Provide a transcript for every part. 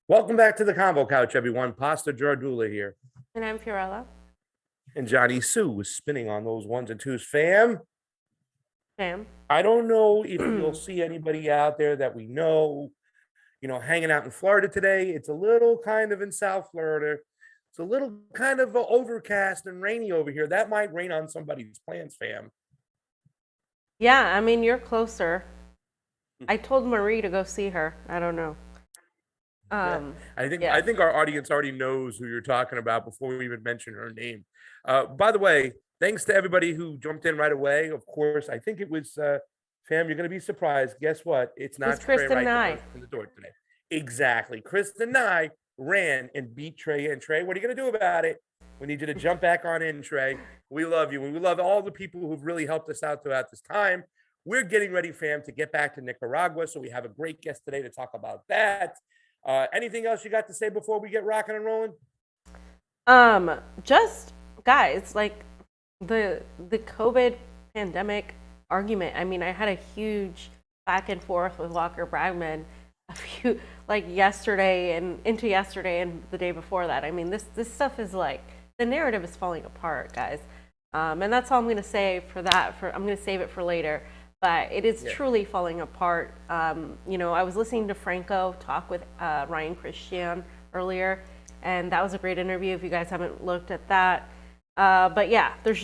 Welcome back to the Convo Couch, everyone. Pasta Jardula here. And I'm Fiorella. And Johnny Sue was spinning on those ones and twos. Fam, Fam. I don't know if you'll see anybody out there that we know, hanging out in Florida today. It's a little kind of in South Florida. It's a little kind of overcast and rainy over here. That might rain on somebody's plans, fam. Yeah, I mean, you're closer. I told Marie to go see her. I don't know. I think our audience already knows who you're talking about before we even mention her name. By the way, thanks to everybody who jumped in right away. Of course, I think it was fam. You're gonna be surprised. Guess what? It's not Trey Kristen and I in the door today. Exactly. Kristen and I ran and beat Trey. And Trey, what are you gonna do about it? We need you to jump back on in, Trey. We love you, and we love all the people who've really helped us out throughout this time. We're getting ready, fam, to get back to Nicaragua. So we have a great guest today to talk about that. Anything else you got to say before we get rocking and rolling? Just guys, like the COVID pandemic argument. I mean, I had a huge back and forth with Walker Bragman yesterday and the day before that. I mean, this stuff is like, the narrative is falling apart, guys. And that's all I'm going to say for that. I'm going to save it for later. But it is truly falling apart. I was listening to Franco talk with Ryan Christian earlier, and that was a great interview if you guys haven't looked at that. But yeah, it's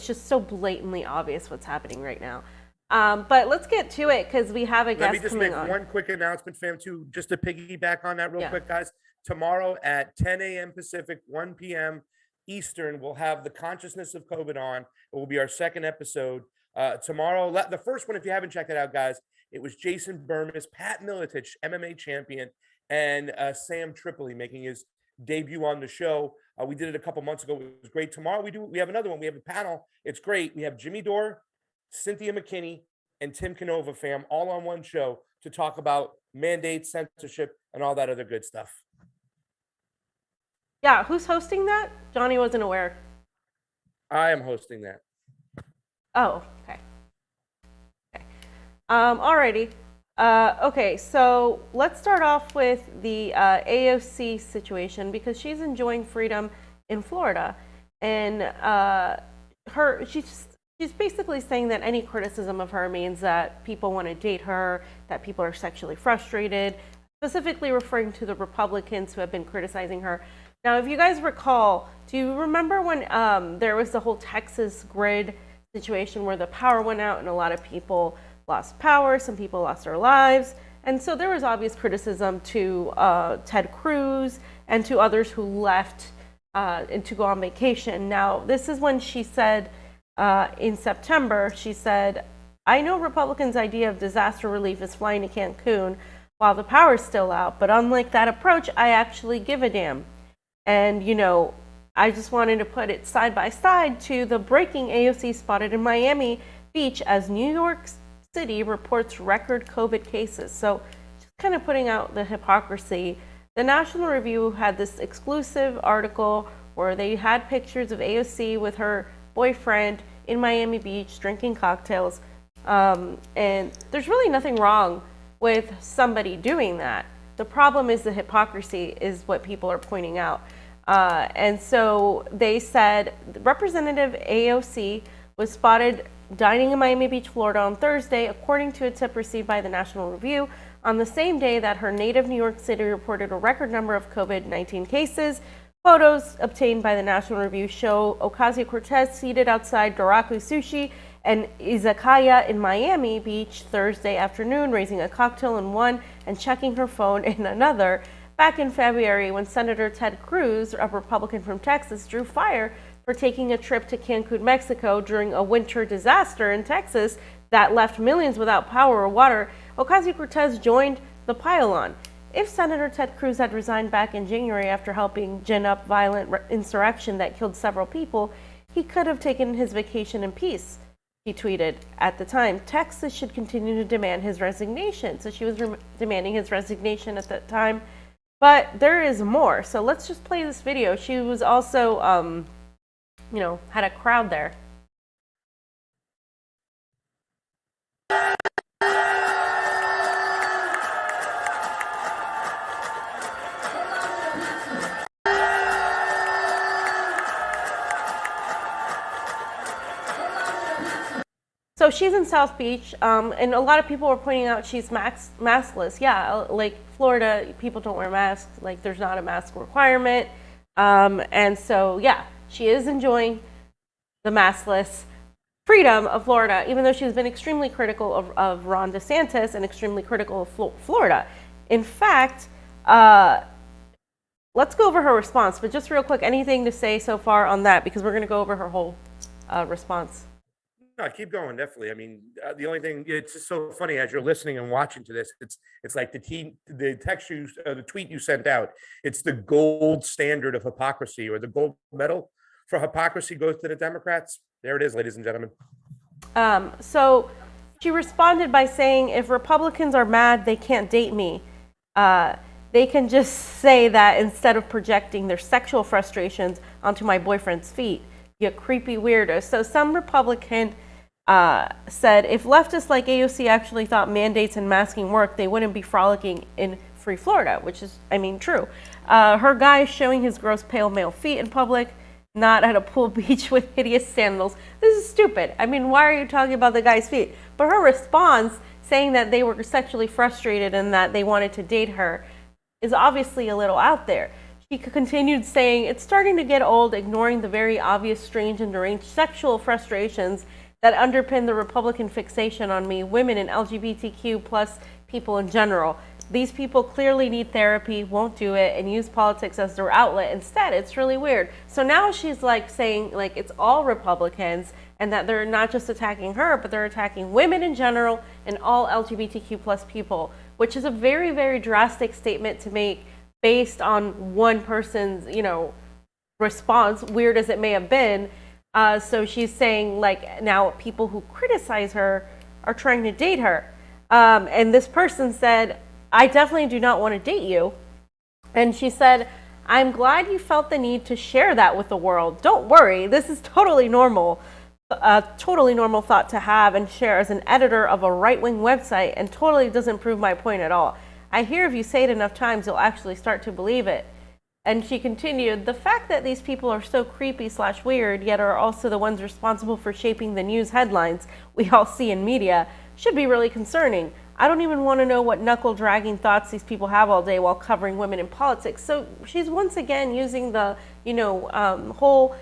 just so blatantly obvious what's happening right now. But let's get to it because we have a guest coming on. Let me just make one quick announcement, fam, too, just to piggyback on that real quick, guys. Tomorrow at 10 a.m. Pacific, 1 p.m. Eastern, we'll have the Consciousness of COVID on. It will be our second episode. Tomorrow, the first one, if you haven't checked it out, guys, it was Jason Burmis, Pat Miletich, MMA champion, and Sam Tripoli making his debut on the show. We did it a couple months ago. It was great. Tomorrow we have another one. We have a panel. It's great. We have Jimmy Dore, Cynthia McKinney, and Tim Canova, fam, all on one show to talk about mandates, censorship, and all that other good stuff. Yeah, who's hosting that? Johnny wasn't aware. I am hosting that. Oh, okay. Alrighty. Okay, so let's start off with the AOC situation because she's enjoying freedom in Florida, and she's basically saying that any criticism of her means that people want to date her, that people are sexually frustrated, specifically referring to the Republicans who have been criticizing her. Now, if you guys recall, do you remember when there was the whole Texas grid situation where the power went out and a lot of people lost power, some people lost their lives, and so there was obvious criticism to Ted Cruz and to others who left and to go on vacation. Now, this is when she said in September, she said, "I know Republicans' idea of disaster relief is flying to Cancun while the power's still out, but unlike that approach, I actually give a damn." And I just wanted to put it side by side to the breaking AOC spotted in Miami Beach as New York City reports record COVID cases. So just kind of putting out the hypocrisy. The National Review had this exclusive article where they had pictures of AOC with her boyfriend in Miami Beach drinking cocktails. And there's really nothing wrong with somebody doing that. The problem is the hypocrisy is what people are pointing out. And so they said Representative AOC was spotted dining in Miami Beach, Florida on Thursday, according to a tip received by the National Review, on the same day that her native New York City reported a record number of COVID-19 cases. Photos obtained by the National Review show Ocasio-Cortez seated outside Doraku Sushi and Izakaya in Miami Beach Thursday afternoon, raising a cocktail in one and checking her phone in another. Back in February, when Senator Ted Cruz, a Republican from Texas, drew fire for taking a trip to Cancun, Mexico during a winter disaster in Texas that left millions without power or water, Ocasio-Cortez joined the pile-on. If Senator Ted Cruz had resigned back in January after helping gin up violent insurrection that killed several people, he could have taken his vacation in peace. He tweeted at the time, Texas should continue to demand his resignation. So she was demanding his resignation at that time. But there is more. So let's just play this video. She was also, had a crowd there. So she's in South Beach, and a lot of people are pointing out she's maskless. Yeah, like Florida, people don't wear masks. Like there's not a mask requirement. And so, yeah, she is enjoying the maskless freedom of Florida, even though she's been extremely critical of Ron DeSantis and extremely critical of Florida. In fact, let's go over her response, but just real quick, anything to say so far on that? Because we're going to go over her whole response. No, keep going. Definitely. I mean, the only thing, it's just so funny as you're listening and watching to this. It's like the tweet you sent out. It's the gold standard of hypocrisy, or the gold medal for hypocrisy goes to the Democrats. There it is, ladies and gentlemen. So she responded by saying, if Republicans are mad, they can't date me. They can just say that instead of projecting their sexual frustrations onto my boyfriend's feet. You creepy weirdo. So some Republican said, if leftists like AOC actually thought mandates and masking work, they wouldn't be frolicking in free Florida, which is, I mean, true. Her guy showing his gross pale male feet in public, not at a pool beach with hideous sandals. This is stupid. I mean, why are you talking about the guy's feet? But her response, saying that they were sexually frustrated and that they wanted to date her, is obviously a little out there. She continued saying, it's starting to get old, ignoring the very obvious, strange, and deranged sexual frustrations that underpin the Republican fixation on me, women, and LGBTQ plus people in general. These people clearly need therapy, won't do it, and use politics as their outlet. Instead, it's really weird. So now she's like saying like it's all Republicans, and that they're not just attacking her, but they're attacking women in general and all LGBTQ plus people, which is a very, very drastic statement to make based on one person's, response, weird as it may have been. So she's saying like now people who criticize her are trying to date her. And this person said, I definitely do not want to date you. And she said, I'm glad you felt the need to share that with the world. Don't worry, this is totally normal. A totally normal thought to have and share as an editor of a right-wing website, and totally doesn't prove my point at all. I hear if you say it enough times, you'll actually start to believe it. And she continued, the fact that these people are so creepy/weird, yet are also the ones responsible for shaping the news headlines we all see in media, should be really concerning. I don't even want to know what knuckle-dragging thoughts these people have all day while covering women in politics. So she's once again using the, whole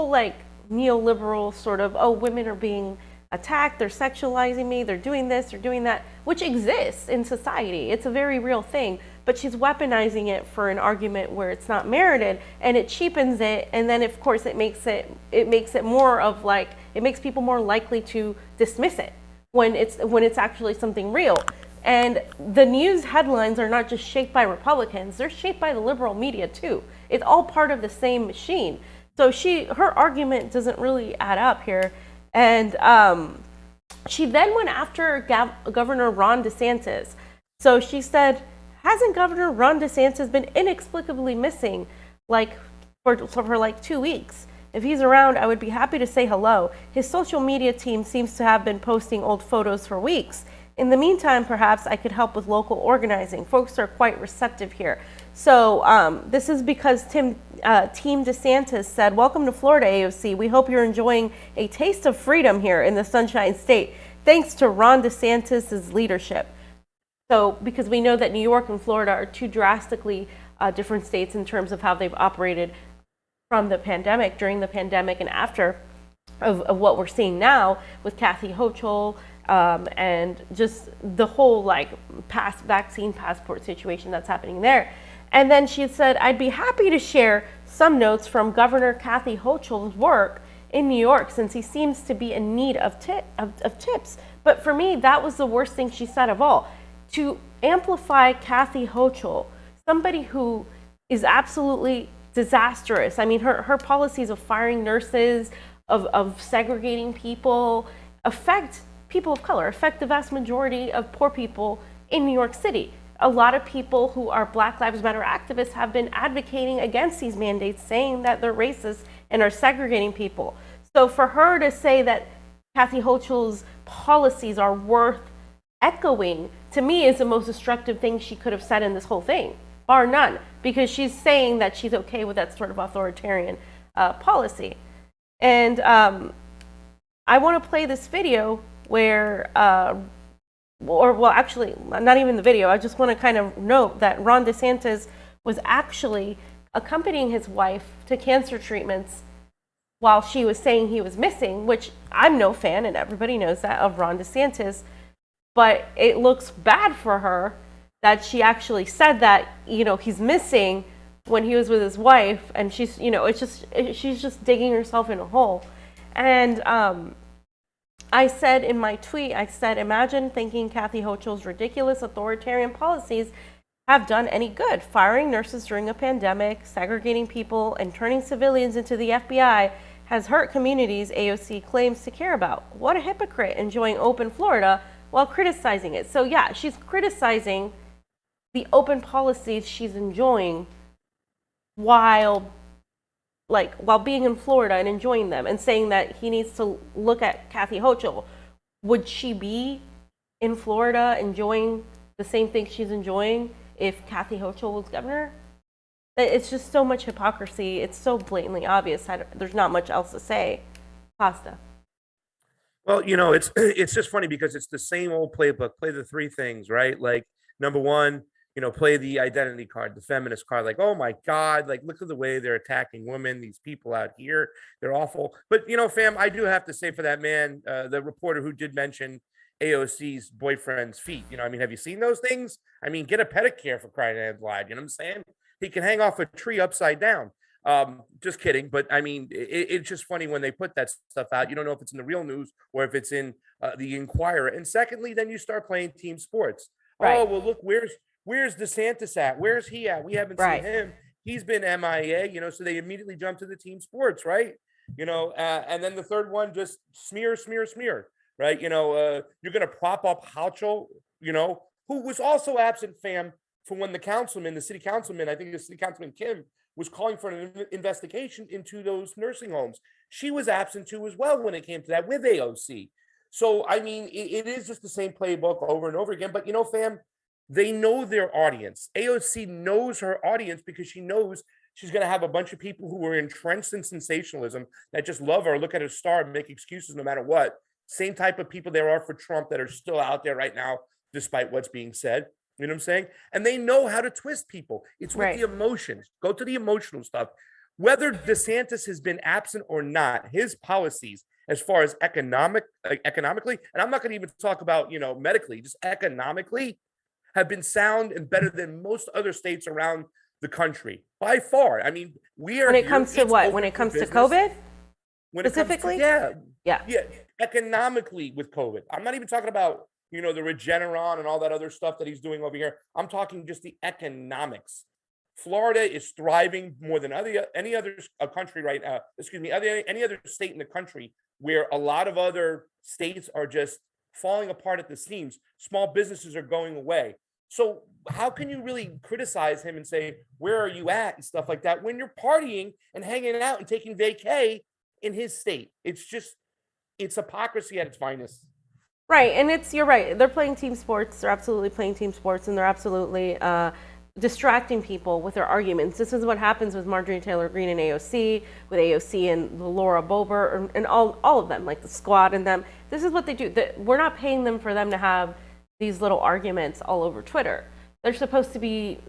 like neoliberal sort of, oh, women are being attacked, they're sexualizing me, they're doing this, they're doing that, which exists in society. It's a very real thing, but she's weaponizing it for an argument where it's not merited, and it cheapens it, and then of course it makes it more of like, it makes people more likely to dismiss it when it's actually something real. And the news headlines are not just shaped by Republicans, they're shaped by the liberal media too. It's all part of the same machine. So her argument doesn't really add up here. And she then went after Governor Ron DeSantis. So she said, hasn't Governor Ron DeSantis been inexplicably missing for like 2 weeks? If he's around, I would be happy to say hello. His social media team seems to have been posting old photos for weeks. In the meantime, perhaps I could help with local organizing. Folks are quite receptive here. So this is because Team DeSantis said, welcome to Florida, AOC. We hope you're enjoying a taste of freedom here in the Sunshine State, thanks to Ron DeSantis' leadership. So because we know that New York and Florida are two drastically different states in terms of how they've operated from the pandemic, during the pandemic, and after of what we're seeing now with Kathy Hochul, and just the whole vaccine passport situation that's happening there. And then she said, I'd be happy to share some notes from Governor Kathy Hochul's work in New York, since he seems to be in need of tips. But for me, that was the worst thing she said of all. To amplify Kathy Hochul, somebody who is absolutely disastrous. I mean, her policies of firing nurses, of segregating people, affect people of color, affect the vast majority of poor people in New York City. A lot of people who are Black Lives Matter activists have been advocating against these mandates, saying that they're racist and are segregating people. So for her to say that Kathy Hochul's policies are worth echoing, to me, is the most destructive thing she could have said in this whole thing, bar none, because she's saying that she's okay with that sort of authoritarian policy. And I want to play this video where, actually, not even the video. I just want to kind of note that Ron DeSantis was actually accompanying his wife to cancer treatments while she was saying he was missing, which I'm no fan, and everybody knows that, of Ron DeSantis. But it looks bad for her that she actually said that, he's missing when he was with his wife, and she's, she's just digging herself in a hole. And I said in my tweet, imagine thinking Kathy Hochul's ridiculous authoritarian policies have done any good. Firing nurses during a pandemic, segregating people, and turning civilians into the FBI has hurt communities AOC claims to care about. What a hypocrite, enjoying open Florida while criticizing it. So yeah, she's criticizing the open policies she's enjoying while being in Florida and enjoying them, and saying that he needs to look at Kathy Hochul. Would she be in Florida enjoying the same thing she's enjoying if Kathy Hochul was governor? It's just so much hypocrisy. It's so blatantly obvious. There's not much else to say. Pasta. Well, it's just funny because it's the same old playbook. Play the three things, right? Like, number one, play the identity card, the feminist card. Like, oh my God, like, look at the way they're attacking women. These people out here, they're awful. But, fam, I do have to say for that man, the reporter who did mention AOC's boyfriend's feet, have you seen those things? Get a pedicure, for crying out loud. You know what I'm saying? He can hang off a tree upside down. Just kidding. But it's just funny when they put that stuff out. You don't know if it's in the real news or if it's in the Inquirer. And secondly, then you start playing team sports. Right. Oh, well, look, where's DeSantis at? Where's he at? We haven't seen him. He's been MIA, so they immediately jump to the team sports, right? And then the third one, just smear, right? You're going to prop up Hochul, who was also absent, fam, from when the city councilman, I think the city councilman Kim, was calling for an investigation into those nursing homes. She was absent too as well when it came to that with AOC. So, it is just the same playbook over and over again. But, fam, they know their audience. AOC knows her audience because she knows she's going to have a bunch of people who are entrenched in sensationalism that just love her, look at her star, and make excuses no matter what. Same type of people there are for Trump that are still out there right now, despite what's being said. You know what I'm saying? And they know how to twist people. It's with the emotions. Go to the emotional stuff. Whether DeSantis has been absent or not, his policies as far as economically, and I'm not going to even talk about, medically, just economically, have been sound and better than most other states around the country by far. We are. When it comes to what? When it comes to COVID? Specifically? Yeah. Economically with COVID. I'm not even talking about, the Regeneron and all that other stuff that he's doing over here. I'm talking just the economics. Florida is thriving more than any other country right now. Any other state in the country, where a lot of other states are just falling apart at the seams. Small businesses are going away. So how can you really criticize him and say, where are you at and stuff like that when you're partying and hanging out and taking vacay in his state? It's hypocrisy at its finest. Right. And you're right. They're playing team sports. They're absolutely playing team sports, and they're absolutely distracting people with their arguments. This is what happens with Marjorie Taylor Greene and AOC, with AOC and Laura Boebert, and all of them, like the squad and them. This is what they do. We're not paying them for them to have these little arguments all over Twitter. They're supposed to be,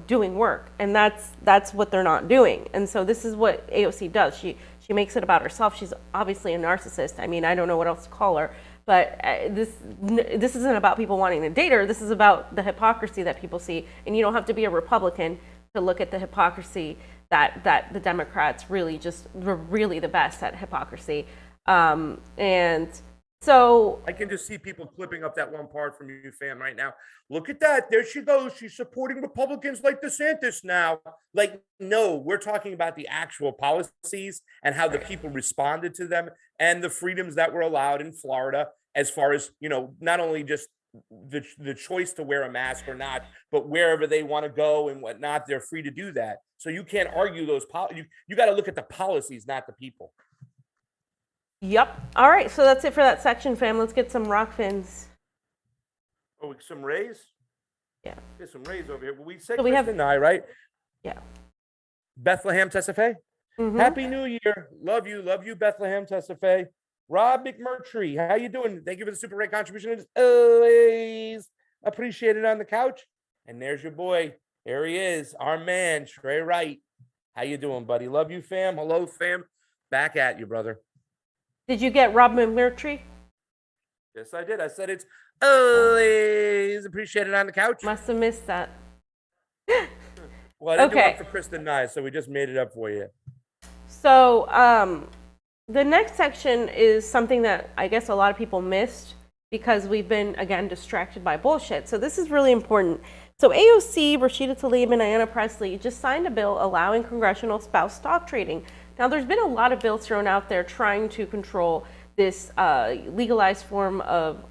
doing work, and that's what they're not doing. And so this is what AOC does. She makes it about herself. She's obviously a narcissist. I don't know what else to call her. But this isn't about people wanting to date her. This is about the hypocrisy that people see. And you don't have to be a Republican to look at the hypocrisy that the Democrats were really the best at hypocrisy. And so I can just see people clipping up that one part from you, fam, right now. Look at that. There she goes. She's supporting Republicans like DeSantis now. Like, no, we're talking about the actual policies and how the people responded to them and the freedoms that were allowed in Florida, as far as, not only just the choice to wear a mask or not, but wherever they want to go and whatnot, they're free to do that. So you can't argue those. You got to look at the policies, not the people. Yep. All right. So that's it for that section, fam. Let's get some Rokfins. Oh, some Rays? Yeah. There's some Rays over here. Well, we said so we have and I, right? Yeah. Bethlehem Tessafe. Mm-hmm. Happy New Year. Love you, Bethlehem Tessafe. Rob McMurtry, how you doing? Thank you for the super great contribution. As always, appreciate it on the couch. And there's your boy. There he is, our man, Trey Wright. How you doing, buddy? Love you, fam. Hello, fam. Back at you, brother. Did you get Rob McMurtry? Yes, I did. I said it's always appreciated on the couch. Must have missed that. Well, I didn't do Okay. it for Kristen Nye, so we just made it up for you. So the next section is something that I guess a lot of people missed because we've been, again, distracted by bullshit. So this is really important. So AOC, Rashida Tlaib, and Ayanna Pressley just signed a bill allowing congressional spouse stock trading. Now, there's been a lot of bills thrown out there trying to control this legalized form of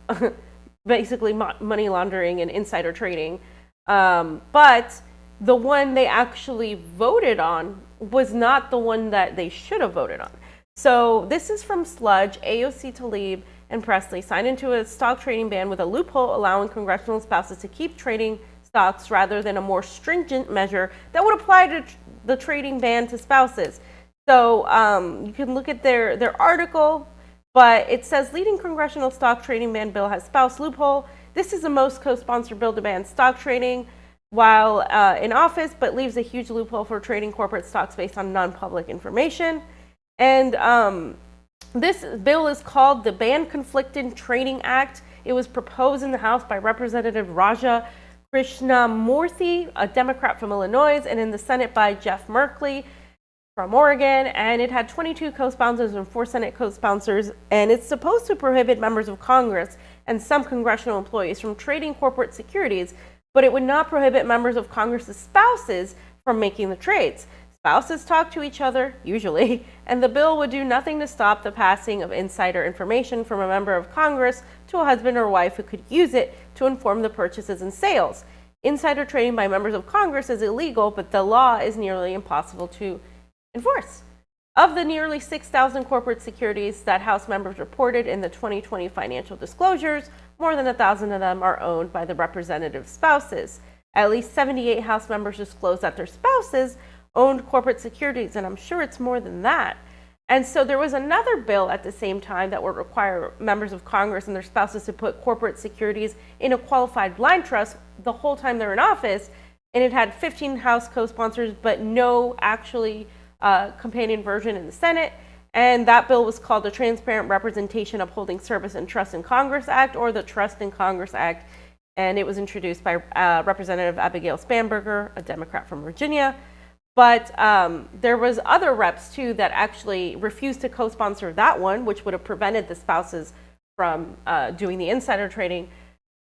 basically money laundering and insider trading. But the one they actually voted on was not the one that they should have voted on. So this is from Sludge. AOC, Tlaib, and Pressley signed into a stock trading ban with a loophole allowing congressional spouses to keep trading stocks rather than a more stringent measure that would apply to the trading ban to spouses. So you can look at their article, but it says leading congressional stock trading ban bill has spouse loophole. This is the most co-sponsored bill to ban stock trading while in office, but leaves a huge loophole for trading corporate stocks based on non-public information. And this bill is called the Ban Conflicted Trading Act. It was proposed in the House by Representative Raja Krishnamurthy, a Democrat from Illinois, and in the Senate by Jeff Merkley from Oregon, and it had 22 co-sponsors and 4 Senate co-sponsors, and it's supposed to prohibit members of Congress and some congressional employees from trading corporate securities, but it would not prohibit members of Congress's spouses from making the trades. Spouses talk to each other, usually, and the bill would do nothing to stop the passing of insider information from a member of Congress to a husband or wife who could use it to inform the purchases and sales. Insider trading by members of Congress is illegal, but the law is nearly impossible to enforce. Of the nearly 6,000 corporate securities that House members reported in the 2020 financial disclosures, more than 1,000 of them are owned by the representative's spouses. At least 78 House members disclosed that their spouses owned corporate securities, and I'm sure it's more than that. And so there was another bill at the same time that would require members of Congress and their spouses to put corporate securities in a qualified blind trust the whole time they're in office, and it had 15 House co-sponsors, but no actually companion version in the Senate. And that bill was called the Transparent Representation Upholding Service and Trust in Congress Act, or the Trust in Congress Act. And it was introduced by Representative Abigail Spanberger, a Democrat from Virginia. But there was other reps too that actually refused to co-sponsor that one, which would have prevented the spouses from doing the insider trading.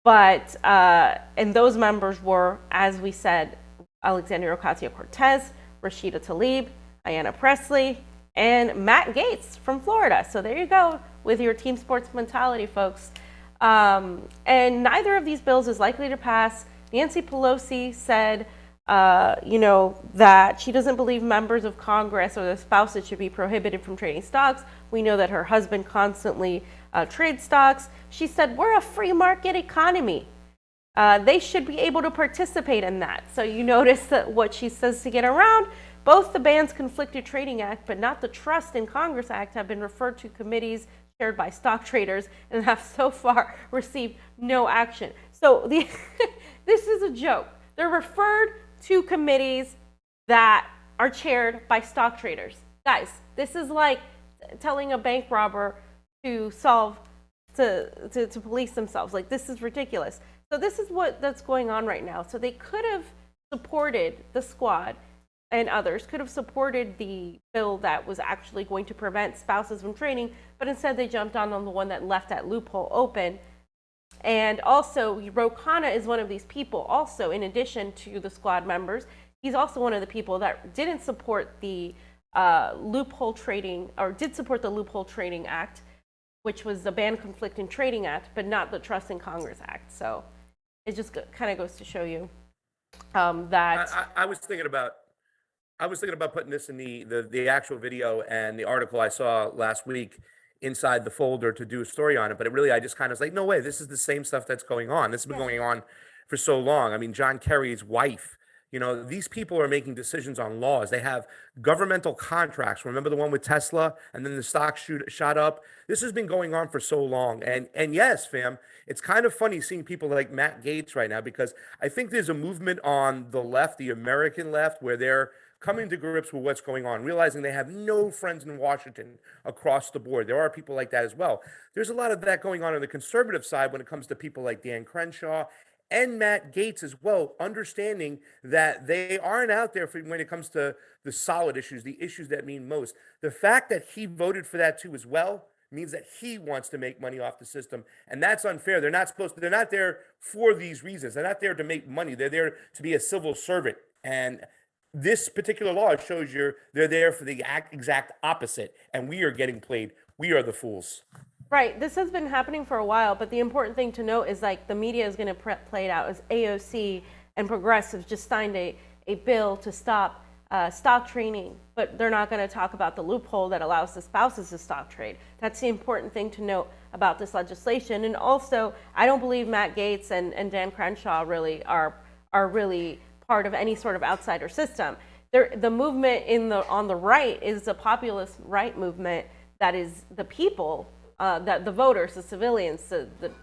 But and those members were, as we said, Alexandria Ocasio-Cortez, Rashida Tlaib, Ayanna Pressley, and Matt Gaetz from Florida. So there you go with your team sports mentality, folks. And neither of these bills is likely to pass. Nancy Pelosi said, that she doesn't believe members of Congress or their spouses should be prohibited from trading stocks. We know that her husband constantly trades stocks. She said, we're a free market economy. They should be able to participate in that. So you notice that what she says to get around, both the Ban's Conflicted Trading Act, but not the Trust in Congress Act, have been referred to committees chaired by stock traders and have so far received no action. So this is a joke. They're referred to committees that are chaired by stock traders. Guys, this is like telling a bank robber to police themselves. Like, this is ridiculous. So this is that's going on right now. So they could have supported the squad, and others could have supported the bill that was actually going to prevent spouses from trading, but instead they jumped on the one that left that loophole open. And also, Rokfin is one of these people also, in addition to the squad members. He's also one of the people that didn't support the loophole trading, or did support the Loophole Trading Act, which was the Ban Conflicted Trading Act, but not the Trust in Congress Act. So it just kind of goes to show you that I was thinking about putting this in the actual video and the article I saw last week inside the folder to do a story on it. But it really, I just kind of was like, no way, this is the same stuff that's going on. This has been going on for so long. I mean, John Kerry's wife You know, these people are making decisions on laws. They have governmental contracts. Remember the one with Tesla, and then the stock shot up. This has been going on for so long. And yes, fam, it's kind of funny seeing people like Matt Gaetz right now, because I think there's a movement on the left, the American left, where they're coming to grips with what's going on, realizing they have no friends in Washington across the board. There are people like that as well. There's a lot of that going on the conservative side when it comes to people like Dan Crenshaw and Matt Gaetz as well, understanding that they aren't out there for when it comes to the solid issues, the issues that mean most. The fact that he voted for that too as well means that he wants to make money off the system, and that's unfair. They're not there for these reasons. They're not there to make money. They're there to be a civil servant. And this particular law shows they're there for the exact opposite, and we are getting played. We are the fools. Right. This has been happening for a while, but the important thing to note is like the media is going to play it out as AOC and progressives just signed a bill to stop stock trading, but they're not going to talk about the loophole that allows the spouses to stock trade. That's the important thing to note about this legislation. And also, I don't believe Matt Gaetz and Dan Crenshaw really are really part of any sort of outsider system. The movement on the right is a populist right movement that is the people. That the voters, the civilians,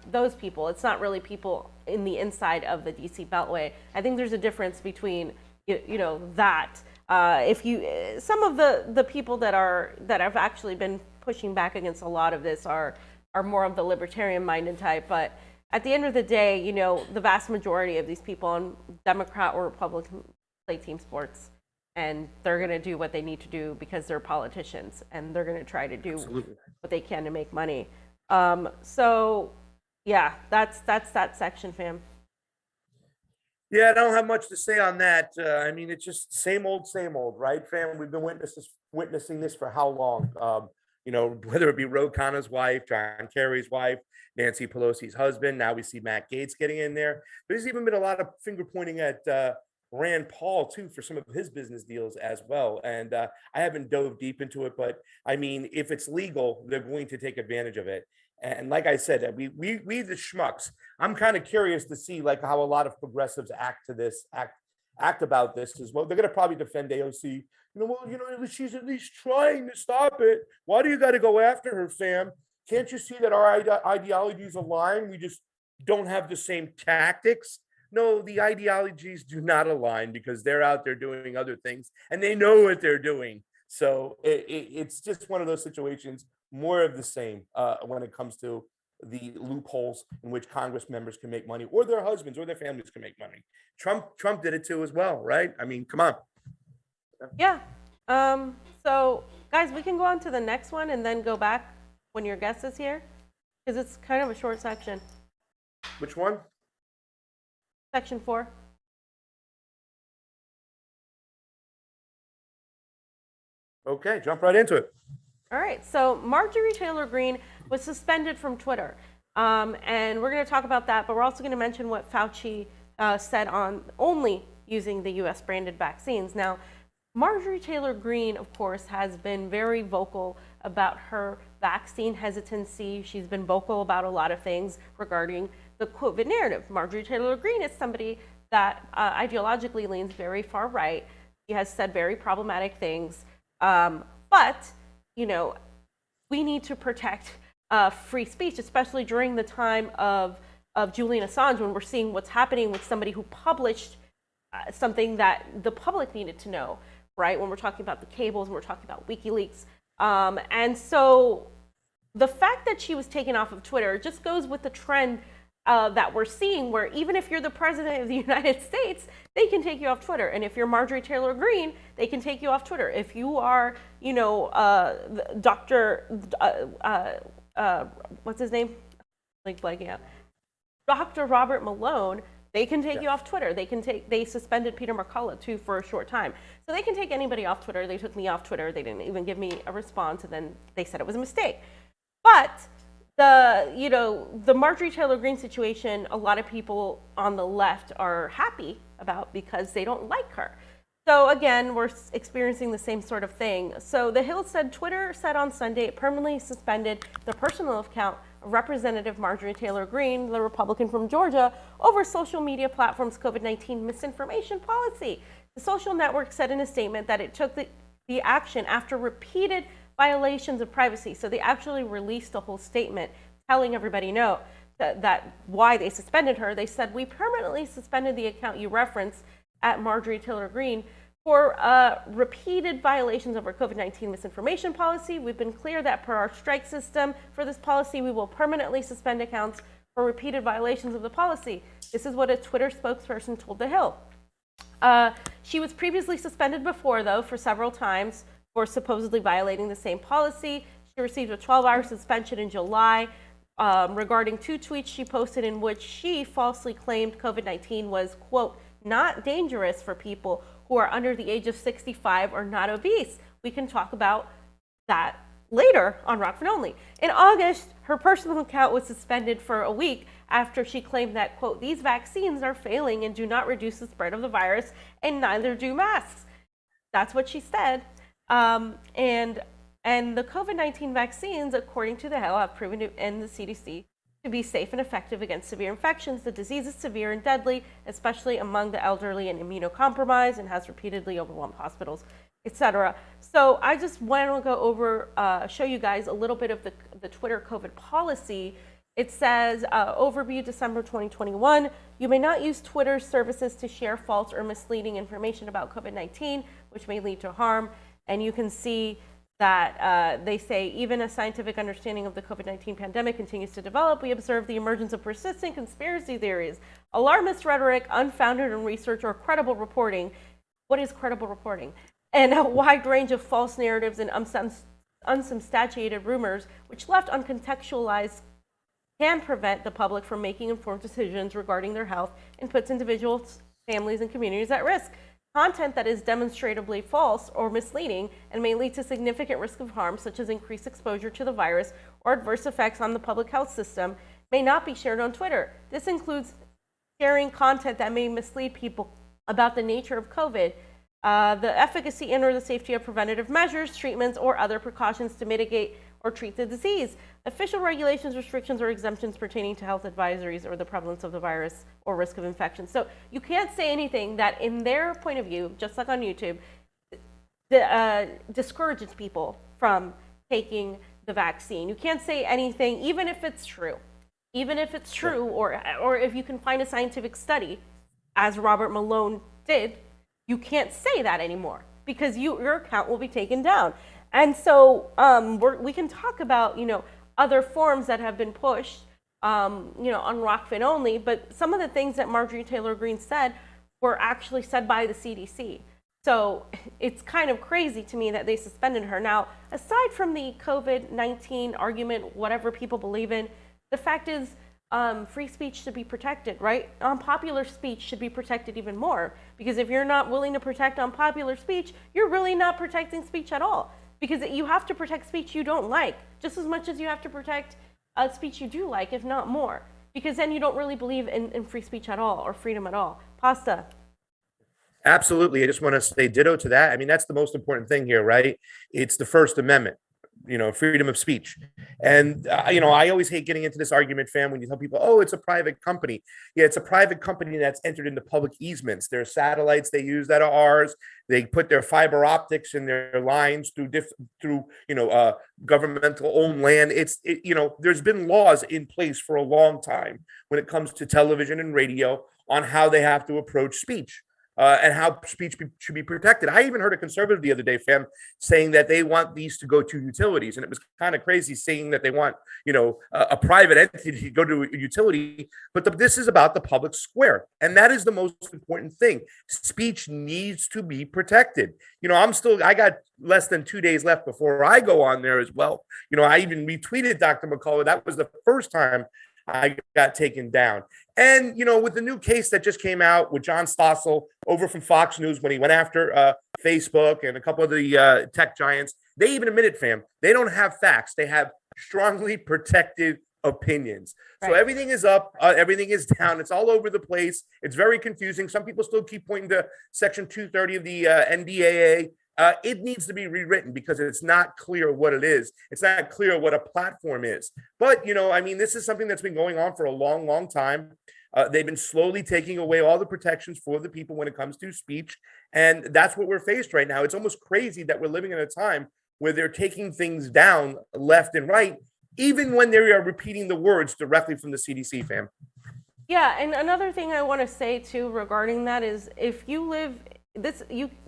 those people. It's not really people in the inside of the DC Beltway. I think there's a difference between, that. Some of the people that have actually been pushing back against a lot of this are more of the libertarian-minded type. But at the end of the day, the vast majority of these people on Democrat or Republican play team sports. And they're going to do what they need to do because they're politicians, and they're going to try to do what they can to make money. So, yeah, that's that section, fam. Yeah, I don't have much to say on that. I mean, it's just same old, right, fam? We've been witnessing this for how long? Whether it be Ro Khanna's wife, John Kerry's wife, Nancy Pelosi's husband. Now we see Matt Gaetz getting in there. There's even been a lot of finger pointing at Rand Paul too for some of his business deals as well. And I haven't dove deep into it, but I mean, if it's legal, they're going to take advantage of it. And like I said, we the schmucks. I'm kind of curious to see like how a lot of progressives act about this as well. They're going to probably defend AOC. She's at least trying to stop it. Why do you got to go after her, fam? Can't you see that our ideologies align? We just don't have the same tactics. No, the ideologies do not align because they're out there doing other things and they know what they're doing. So it's just one of those situations, more of the same when it comes to the loopholes in which Congress members can make money, or their husbands or their families can make money. Trump did it too as well, right? I mean, come on. Yeah. So guys, we can go on to the next one and then go back when your guest is here, because it's kind of a short section. Which one? Section 4. Okay, jump right into it. All right, so Marjorie Taylor Greene was suspended from Twitter. And we're going to talk about that, but we're also going to mention what Fauci said on only using the US branded vaccines. Now, Marjorie Taylor Greene, of course, has been very vocal about her vaccine hesitancy. She's been vocal about a lot of things regarding the COVID narrative. Marjorie Taylor Greene is somebody that ideologically leans very far right. She has said very problematic things. But, we need to protect free speech, especially during the time of Julian Assange, when we're seeing what's happening with somebody who published something that the public needed to know, right? When we're talking about the cables, when we're talking about WikiLeaks. And so the fact that she was taken off of Twitter just goes with the trend that we're seeing, where even if you're the president of the United States, they can take you off Twitter. And if you're Marjorie Taylor Greene, they can take you off Twitter. If you are, what's his name? Like blanking out. Dr. Robert Malone, they can take you off Twitter. They suspended Peter McCullough too for a short time. So they can take anybody off Twitter. They took me off Twitter. They didn't even give me a response, and then they said it was a mistake. But the Marjorie Taylor Greene situation, a lot of people on the left are happy about because they don't like her. So again, we're experiencing the same sort of thing. So The Hill said Twitter said on Sunday it permanently suspended the personal account Representative Marjorie Taylor Greene, the Republican from Georgia, over social media platforms' COVID-19 misinformation policy. The social network said in a statement that it took the action after repeated violations of privacy. So they actually released a whole statement telling everybody no, that why they suspended her. They said, we permanently suspended the account you referenced at Marjorie Taylor Greene for repeated violations of our COVID-19 misinformation policy. We've been clear that per our strike system for this policy, we will permanently suspend accounts for repeated violations of the policy. This is what a Twitter spokesperson told The Hill. She was previously suspended before, though, for several times for supposedly violating the same policy. She received a 12-hour suspension in July regarding 2 tweets she posted in which she falsely claimed COVID-19 was, quote, not dangerous for people who are under the age of 65 or not obese. We can talk about that later on Rokfin Only. In August, her personal account was suspended for a week after she claimed that, quote, these vaccines are failing and do not reduce the spread of the virus, and neither do masks. That's what she said. And the COVID-19 vaccines, according to The Hill, have proven to, and the CDC, to be safe and effective against severe infections. The disease is severe and deadly, especially among the elderly and immunocompromised, and has repeatedly overwhelmed hospitals, etc. So I just want to go over, show you guys a little bit of the Twitter COVID policy. It says, overview December 2021, you may not use Twitter services to share false or misleading information about COVID-19, which may lead to harm. And you can see that they say, even as scientific understanding of the COVID-19 pandemic continues to develop, we observe the emergence of persistent conspiracy theories, alarmist rhetoric, unfounded in research or credible reporting. What is credible reporting? And a wide range of false narratives and unsubstantiated rumors, which left uncontextualized, can prevent the public from making informed decisions regarding their health and puts individuals, families, and communities at risk. Content that is demonstrably false or misleading and may lead to significant risk of harm, such as increased exposure to the virus or adverse effects on the public health system, may not be shared on Twitter. This includes sharing content that may mislead people about the nature of COVID, the efficacy and or the safety of preventative measures, treatments, or other precautions to mitigate or treat the disease. Official regulations, restrictions, or exemptions pertaining to health advisories or the prevalence of the virus or risk of infection. So you can't say anything that, in their point of view, just like on YouTube, discourages people from taking the vaccine. You can't say anything, even if it's true. Even if it's true, or if you can find a scientific study, as Robert Malone did, you can't say that anymore because your account will be taken down. And so we can talk about, other forms that have been pushed, on Rokfin Only, but some of the things that Marjorie Taylor Greene said were actually said by the CDC. So it's kind of crazy to me that they suspended her. Now, aside from the COVID-19 argument, whatever people believe in, the fact is free speech should be protected, right? Unpopular speech should be protected even more, because if you're not willing to protect unpopular speech, you're really not protecting speech at all. Because you have to protect speech you don't like, just as much as you have to protect speech you do like, if not more. Because then you don't really believe in free speech at all, or freedom at all. Pasta. Absolutely. I just want to say ditto to that. I mean, that's the most important thing here, right? It's the First Amendment, freedom of speech. And, I always hate getting into this argument, fam, when you tell people, oh, it's a private company. Yeah, it's a private company that's entered into public easements. There are satellites they use that are ours. They put their fiber optics in their lines through governmental owned land. There's been laws in place for a long time when it comes to television and radio on how they have to approach speech. And how speech should be protected. I even heard a conservative the other day, fam, saying that they want these to go to utilities. And it was kind of crazy saying that they want, a private entity to go to a utility. But this is about the public square. And that is the most important thing. Speech needs to be protected. I got less than 2 days left before I go on there as well. I even retweeted Dr. McCullough. That was the first time I got taken down. And, with the new case that just came out with John Stossel over from Fox News when he went after Facebook and a couple of the tech giants, they even admitted, fam, they don't have facts. They have strongly protected opinions. Right. So everything is up, everything is down. It's all over the place. It's very confusing. Some people still keep pointing to Section 230 of the NDAA it needs to be rewritten because it's not clear what it is. It's not clear what a platform is. But, I mean, this is something that's been going on for a long, long time. They've been slowly taking away all the protections for the people when it comes to speech. And that's what we're faced right now. It's almost crazy that we're living in a time where they're taking things down left and right, even when they are repeating the words directly from the CDC, fam. Yeah, and another thing I want to say too regarding that is if you live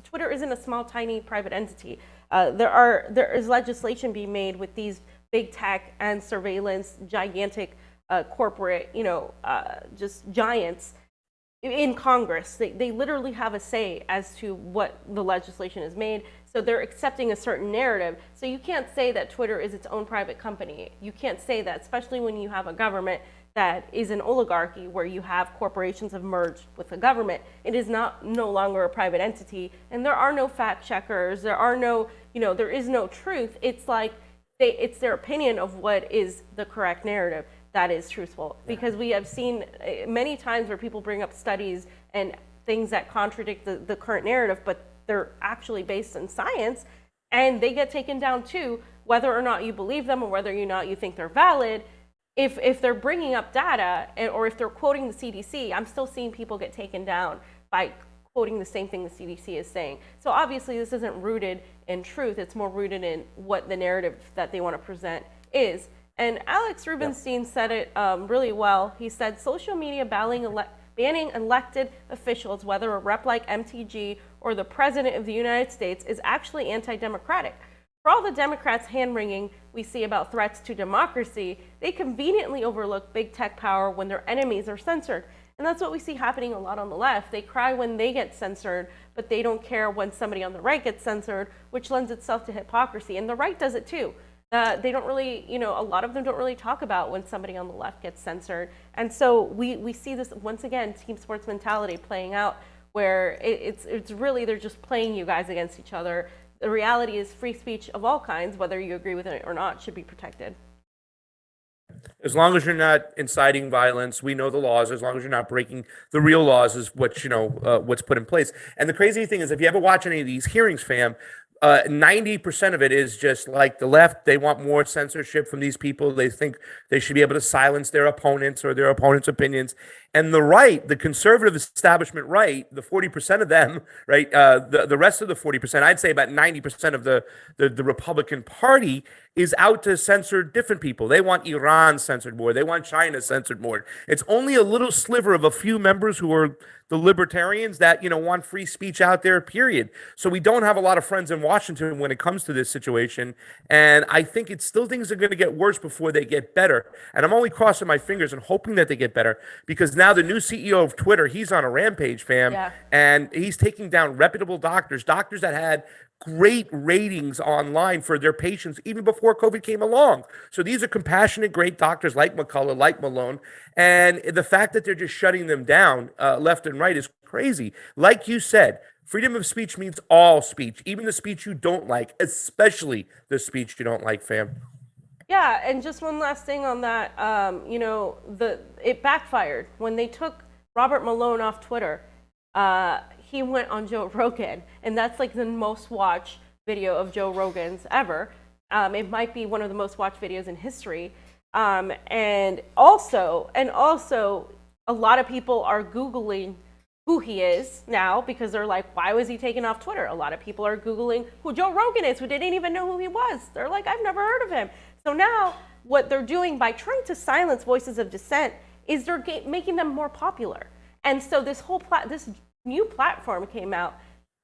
Twitter isn't a small, tiny private entity. There is legislation being made with these big tech and surveillance, gigantic corporate, just giants in Congress. They literally have a say as to what the legislation is made. So they're accepting a certain narrative. So you can't say that Twitter is its own private company. You can't say that, especially when you have a government that is an oligarchy where you have corporations have merged with the government. It is no longer a private entity, and there are no fact checkers. There are no, there is no truth. It's like it's their opinion of what is the correct narrative that is truthful. Because we have seen many times where people bring up studies and things that contradict the current narrative, but they're actually based in science, and they get taken down too, whether or not you believe them or whether or not you think they're valid. If they're bringing up data or if they're quoting the CDC, I'm still seeing people get taken down by quoting the same thing the CDC is saying. So obviously this isn't rooted in truth. It's more rooted in what the narrative that they want to present is. And Alex Rubinstein said it really well. He said, social media banning elected officials, whether a rep like MTG or the president of the United States, is actually anti-democratic. For all the Democrats' hand-wringing we see about threats to democracy, they conveniently overlook big tech power when their enemies are censored. And that's what we see happening a lot on the left. They cry when they get censored, but they don't care when somebody on the right gets censored, which lends itself to hypocrisy. And the right does it too. They don't really, a lot of them don't really talk about when somebody on the left gets censored. And so we see this, once again, team sports mentality playing out where it's really, they're just playing you guys against each other. The reality is free speech of all kinds, whether you agree with it or not, should be protected. As long as you're not inciting violence, we know the laws. As long as you're not breaking the real laws is what, what's put in place. And the crazy thing is, if you ever watch any of these hearings, fam, 90% of it is just like the left. They want more censorship from these people. They think they should be able to silence their opponents or their opponents' opinions. And the right, the conservative establishment right, the 40% of them, right, the rest of the 40%, I'd say about 90% of the Republican Party is out to censor different people. They want Iran censored more. They want China censored more. It's only a little sliver of a few members who are the libertarians that, want free speech out there, period. So we don't have a lot of friends in Washington when it comes to this situation. And I think things are going to get worse before they get better. And I'm only crossing my fingers and hoping that they get better, because now the new CEO of Twitter, he's on a rampage, fam. Yeah. And he's taking down reputable doctors that had great ratings online for their patients even before COVID came along. So these are compassionate, great doctors like McCullough, like Malone. And the fact that they're just shutting them down left and right is crazy. Like you said, freedom of speech means all speech, even the speech you don't like, especially the speech you don't like, fam. Yeah, and just one last thing on that, it backfired. When they took Robert Malone off Twitter, he went on Joe Rogan, and that's like the most watched video of Joe Rogan's ever. It might be one of the most watched videos in history. And also, a lot of people are Googling who he is now because they're like, why was he taken off Twitter? A lot of people are Googling who Joe Rogan is, who didn't even know who he was. They're like, I've never heard of him. So now what they're doing by trying to silence voices of dissent is they're making them more popular. And so this this new platform came out.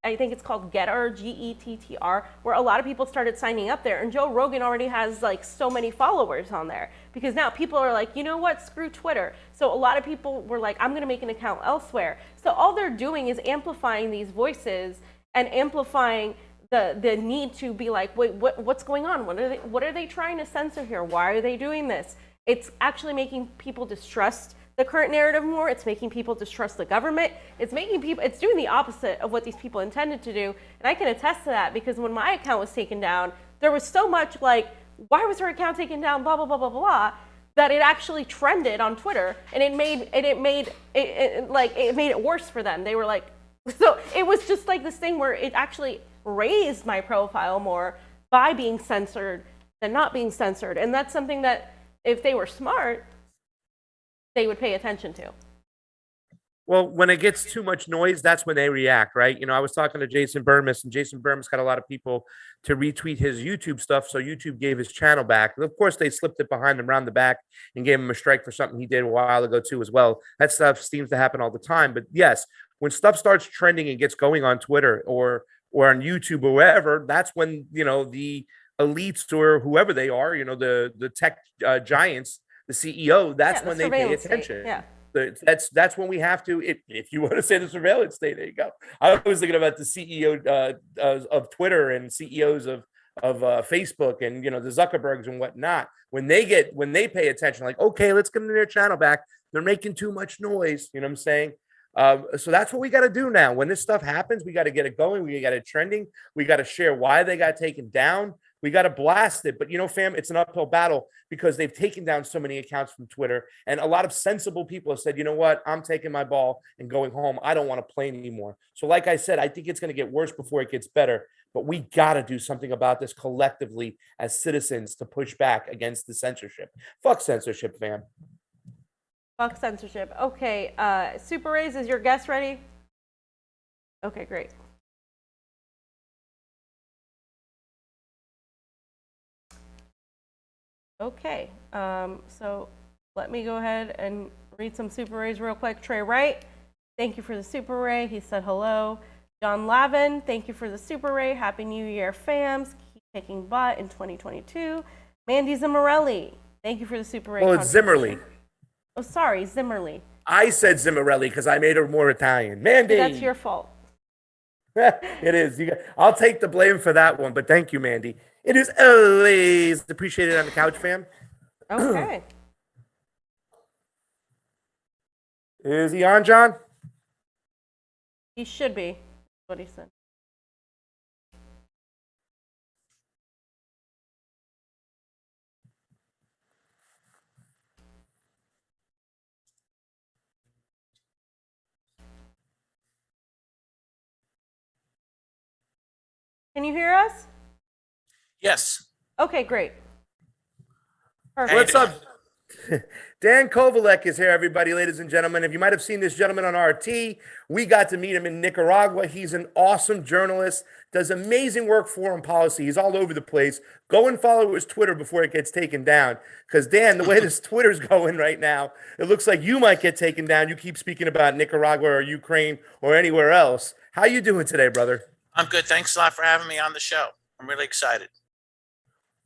I think it's called Gettr, Gettr, where a lot of people started signing up there. And Joe Rogan already has like so many followers on there because now people are like, you know what, screw Twitter. So a lot of people were like, I'm gonna make an account elsewhere. So all they're doing is amplifying these voices and amplifying the need to be like, wait, what's going on? What are they trying to censor here? Why are they doing this? It's actually making people distrust the current narrative more. It's making people distrust the government. It's doing the opposite of what these people intended to do. And I can attest to that because when my account was taken down, there was so much like, why was her account taken down, blah, blah, blah, blah, blah, that it actually trended on Twitter, and it made it worse for them. They were like, so it was just like this thing where it actually raised my profile more by being censored than not being censored. And that's something that if they were smart, they would pay attention to. Well, when it gets too much noise, that's when they react, right? I was talking to Jason Burmis, and Jason Burmis got a lot of people to retweet his YouTube stuff. So YouTube gave his channel back. And of course, they slipped it behind him around the back and gave him a strike for something he did a while ago, too, as well. That stuff seems to happen all the time. But yes, when stuff starts trending and gets going on Twitter or on YouTube or wherever, that's when, the elites or whoever they are, the tech giants, the CEO, that's when they pay attention. Yeah. That's when we have to, if you want to say the surveillance state, there you go. I was thinking about the CEO of Twitter and CEOs of Facebook and, the Zuckerbergs and whatnot. When they pay attention, like, okay, let's get their channel back. They're making too much noise. You know what I'm saying? So that's what we got to do now. When this stuff happens, we got to get it going. We got it trending. We got to share why they got taken down. We got to blast it. But, fam, it's an uphill battle because they've taken down so many accounts from Twitter. And a lot of sensible people have said, you know what? I'm taking my ball and going home. I don't want to play anymore. So like I said, I think it's going to get worse before it gets better. But we got to do something about this collectively as citizens to push back against the censorship. Fuck censorship, fam. Fuck censorship. Okay. Super Rays, is your guest ready? Okay, great. Okay, so let me go ahead and read some Super Rays real quick. Trey Wright, thank you for the Super Ray. He said hello. John Lavin, thank you for the Super Ray. Happy New Year, fams. Keep kicking butt in 2022. Mandy Zimmerelli, thank you for the Super Ray. Well, it's Zimmerly. Oh, sorry, Zimmerly. I said Zimmerelli because I made her more Italian. Mandy. That's your fault. It is. I'll take the blame for that one, but thank you, Mandy. It is always appreciated on the couch, fam. Okay. Is he on, John? He should be. That's what he said. Can you hear us? Yes. Okay, great. Perfect. What's up? Dan Kovalek is here, everybody, ladies and gentlemen. If you might have seen this gentleman on RT, we got to meet him in Nicaragua. He's an awesome journalist, does amazing work for foreign policy. He's all over the place. Go and follow his Twitter before it gets taken down. Because, Dan, the way this Twitter's going right now, it looks like you might get taken down. You keep speaking about Nicaragua or Ukraine or anywhere else. How you doing today, brother? I'm good. Thanks a lot for having me on the show. I'm really excited.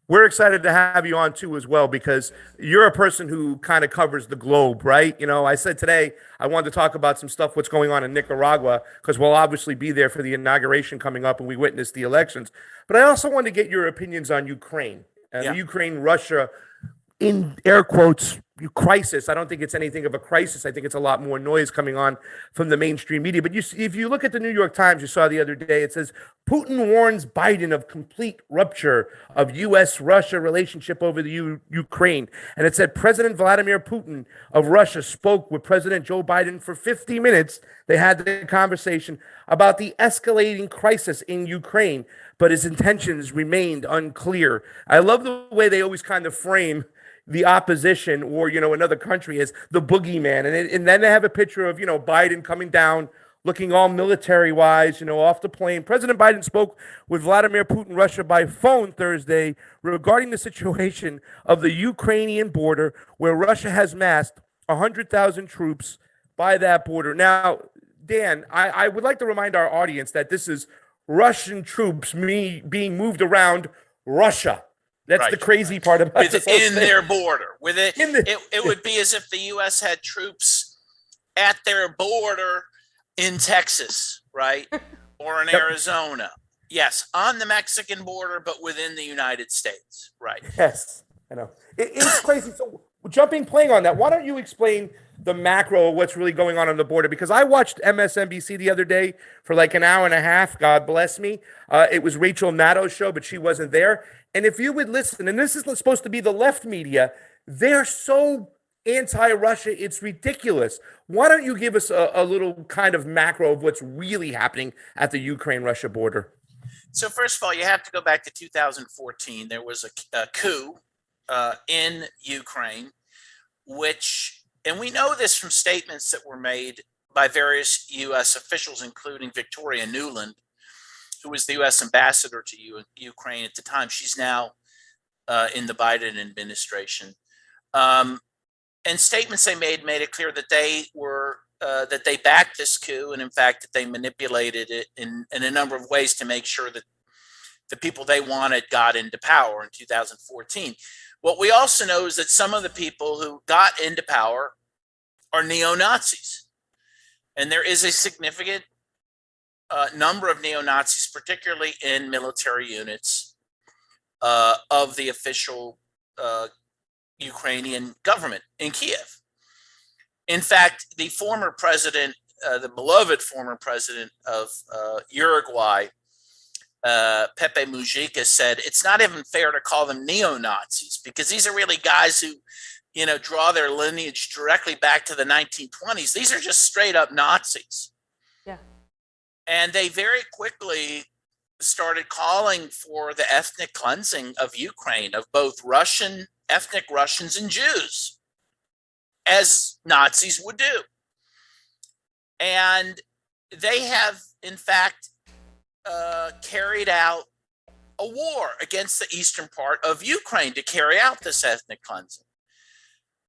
We're excited to have you on too as well because you're a person who kind of covers the globe, right? I said today I wanted to talk about some stuff, what's going on in Nicaragua, because we'll obviously be there for the inauguration coming up and we witnessed the elections. But I also wanted to get your opinions on Ukraine and the Ukraine-Russia, in air quotes, crisis. I don't think it's anything of a crisis. I think it's a lot more noise coming on from the mainstream media. But if you look at the New York Times, you saw the other day, it says Putin warns Biden of complete rupture of U.S.-Russia relationship over the Ukraine. And it said President Vladimir Putin of Russia spoke with President Joe Biden for 50 minutes. They had the conversation about the escalating crisis in Ukraine, but his intentions remained unclear. I love the way they always kind of frame the opposition or, another country as the boogeyman. And then they have a picture of, Biden coming down, looking all military-wise, off the plane. President Biden spoke with Vladimir Putin, Russia, by phone Thursday regarding the situation of the Ukrainian border where Russia has massed 100,000 troops by that border. Now, Dan, I would like to remind our audience that this is Russian troops being moved around Russia. That's right. The crazy part about it. Within their border. It would be as if the U.S. had troops at their border in Texas, right? Or in Arizona. Yes, on the Mexican border, but within the United States, right? Yes, I know. It's crazy. So playing on that, why don't you explain the macro of what's really going on the border? Because I watched MSNBC the other day for like an hour and a half. God bless me. It was Rachel Maddow's show, but she wasn't there. And if you would listen, and this is supposed to be the left media, they're so anti-Russia, it's ridiculous. Why don't you give us a little kind of macro of what's really happening at the Ukraine-Russia border? So first of all, you have to go back to 2014. There was a coup in Ukraine, and we know this from statements that were made by various U.S. officials, including Victoria Nuland, who was the U.S. ambassador to Ukraine at the time. She's now in the Biden administration. And statements they made it clear that they backed this coup, and in fact that they manipulated it in a number of ways to make sure that the people they wanted got into power in 2014. What we also know is that some of the people who got into power are neo-Nazis, and there is a significant number of neo-Nazis, particularly in military units of the official Ukrainian government in Kiev. In fact, the former president, the beloved former president of Uruguay, Pepe Mujica, said it's not even fair to call them neo-Nazis because these are really guys who, draw their lineage directly back to the 1920s. These are just straight up Nazis. Yeah. And they very quickly started calling for the ethnic cleansing of Ukraine, of both ethnic Russians and Jews, as Nazis would do. And they have, in fact, carried out a war against the eastern part of Ukraine to carry out this ethnic cleansing.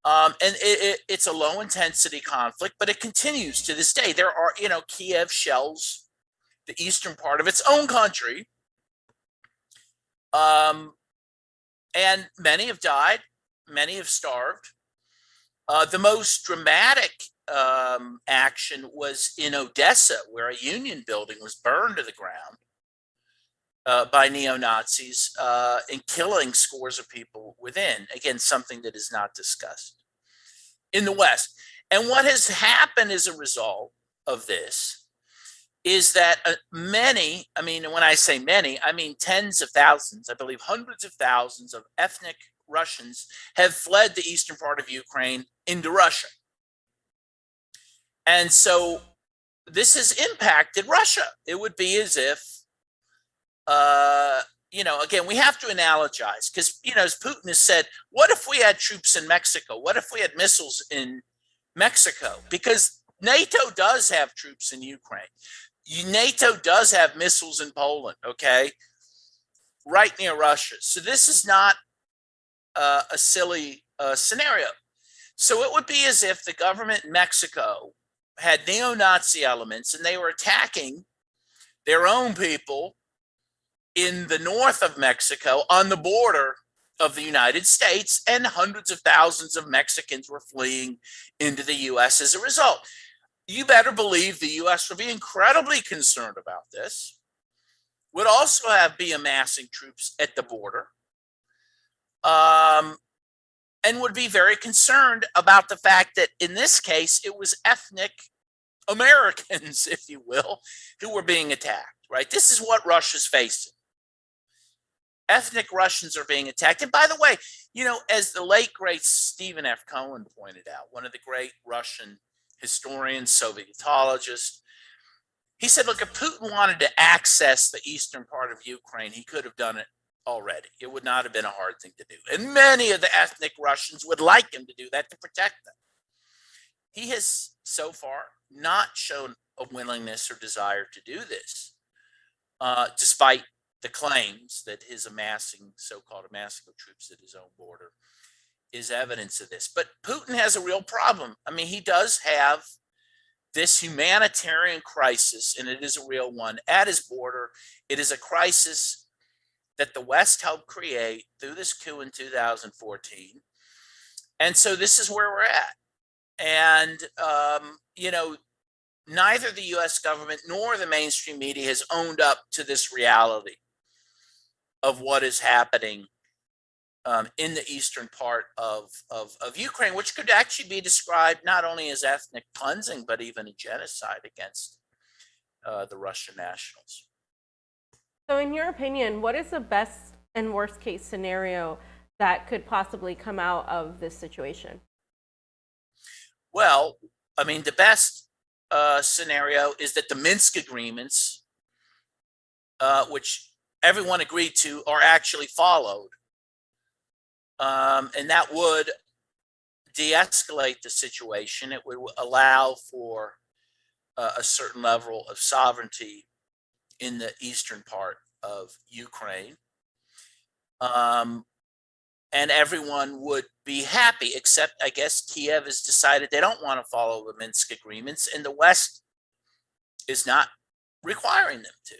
And it's a low intensity conflict, but it continues to this day. There are, Kiev shells the eastern part of its own country. And many have died, many have starved. The most dramatic action was in Odessa, where a union building was burned to the ground by neo-Nazis and killing scores of people within. Again, something that is not discussed in the West. And what has happened as a result of this is that many, when I say many, I mean tens of thousands, I believe hundreds of thousands of ethnic Russians have fled the eastern part of Ukraine into Russia. And so this has impacted Russia. It would be as if, again, we have to analogize because, as Putin has said, what if we had troops in Mexico? What if we had missiles in Mexico? Because NATO does have troops in Ukraine. NATO does have missiles in Poland, okay, right near Russia. So this is not a silly scenario. So it would be as if the government in Mexico had neo-Nazi elements and they were attacking their own people in the north of Mexico on the border of the United States, and hundreds of thousands of Mexicans were fleeing into the U.S. as a result. You better believe the U.S. would be incredibly concerned about this, would also be amassing troops at the border, and would be very concerned about the fact that in this case, it was ethnic Americans, if you will, who were being attacked, right? This is what Russia's facing. Ethnic Russians are being attacked. And by the way, as the late, great Stephen F. Cohen pointed out, one of the great Russian historians, Sovietologist, he said, look, if Putin wanted to access the eastern part of Ukraine, he could have done it already. It would not have been a hard thing to do. And many of the ethnic Russians would like him to do that to protect them. He has so far not shown a willingness or desire to do this, despite the claims that his so-called amassing of troops at his own border is evidence of this. But Putin has a real problem. He does have this humanitarian crisis, and it is a real one at his border. It is a crisis that the West helped create through this coup in 2014. And so this is where we're at. And, neither the U.S. government nor the mainstream media has owned up to this reality of what is happening in the eastern part of Ukraine, which could actually be described not only as ethnic cleansing, but even a genocide against the Russian nationals. So in your opinion, what is the best and worst case scenario that could possibly come out of this situation? Well, the best scenario is that the Minsk agreements, which everyone agreed to or actually followed. And that would de-escalate the situation. It would allow for a certain level of sovereignty in the eastern part of Ukraine. And everyone would be happy, except I guess Kiev has decided they don't want to follow the Minsk agreements, and the West is not requiring them to.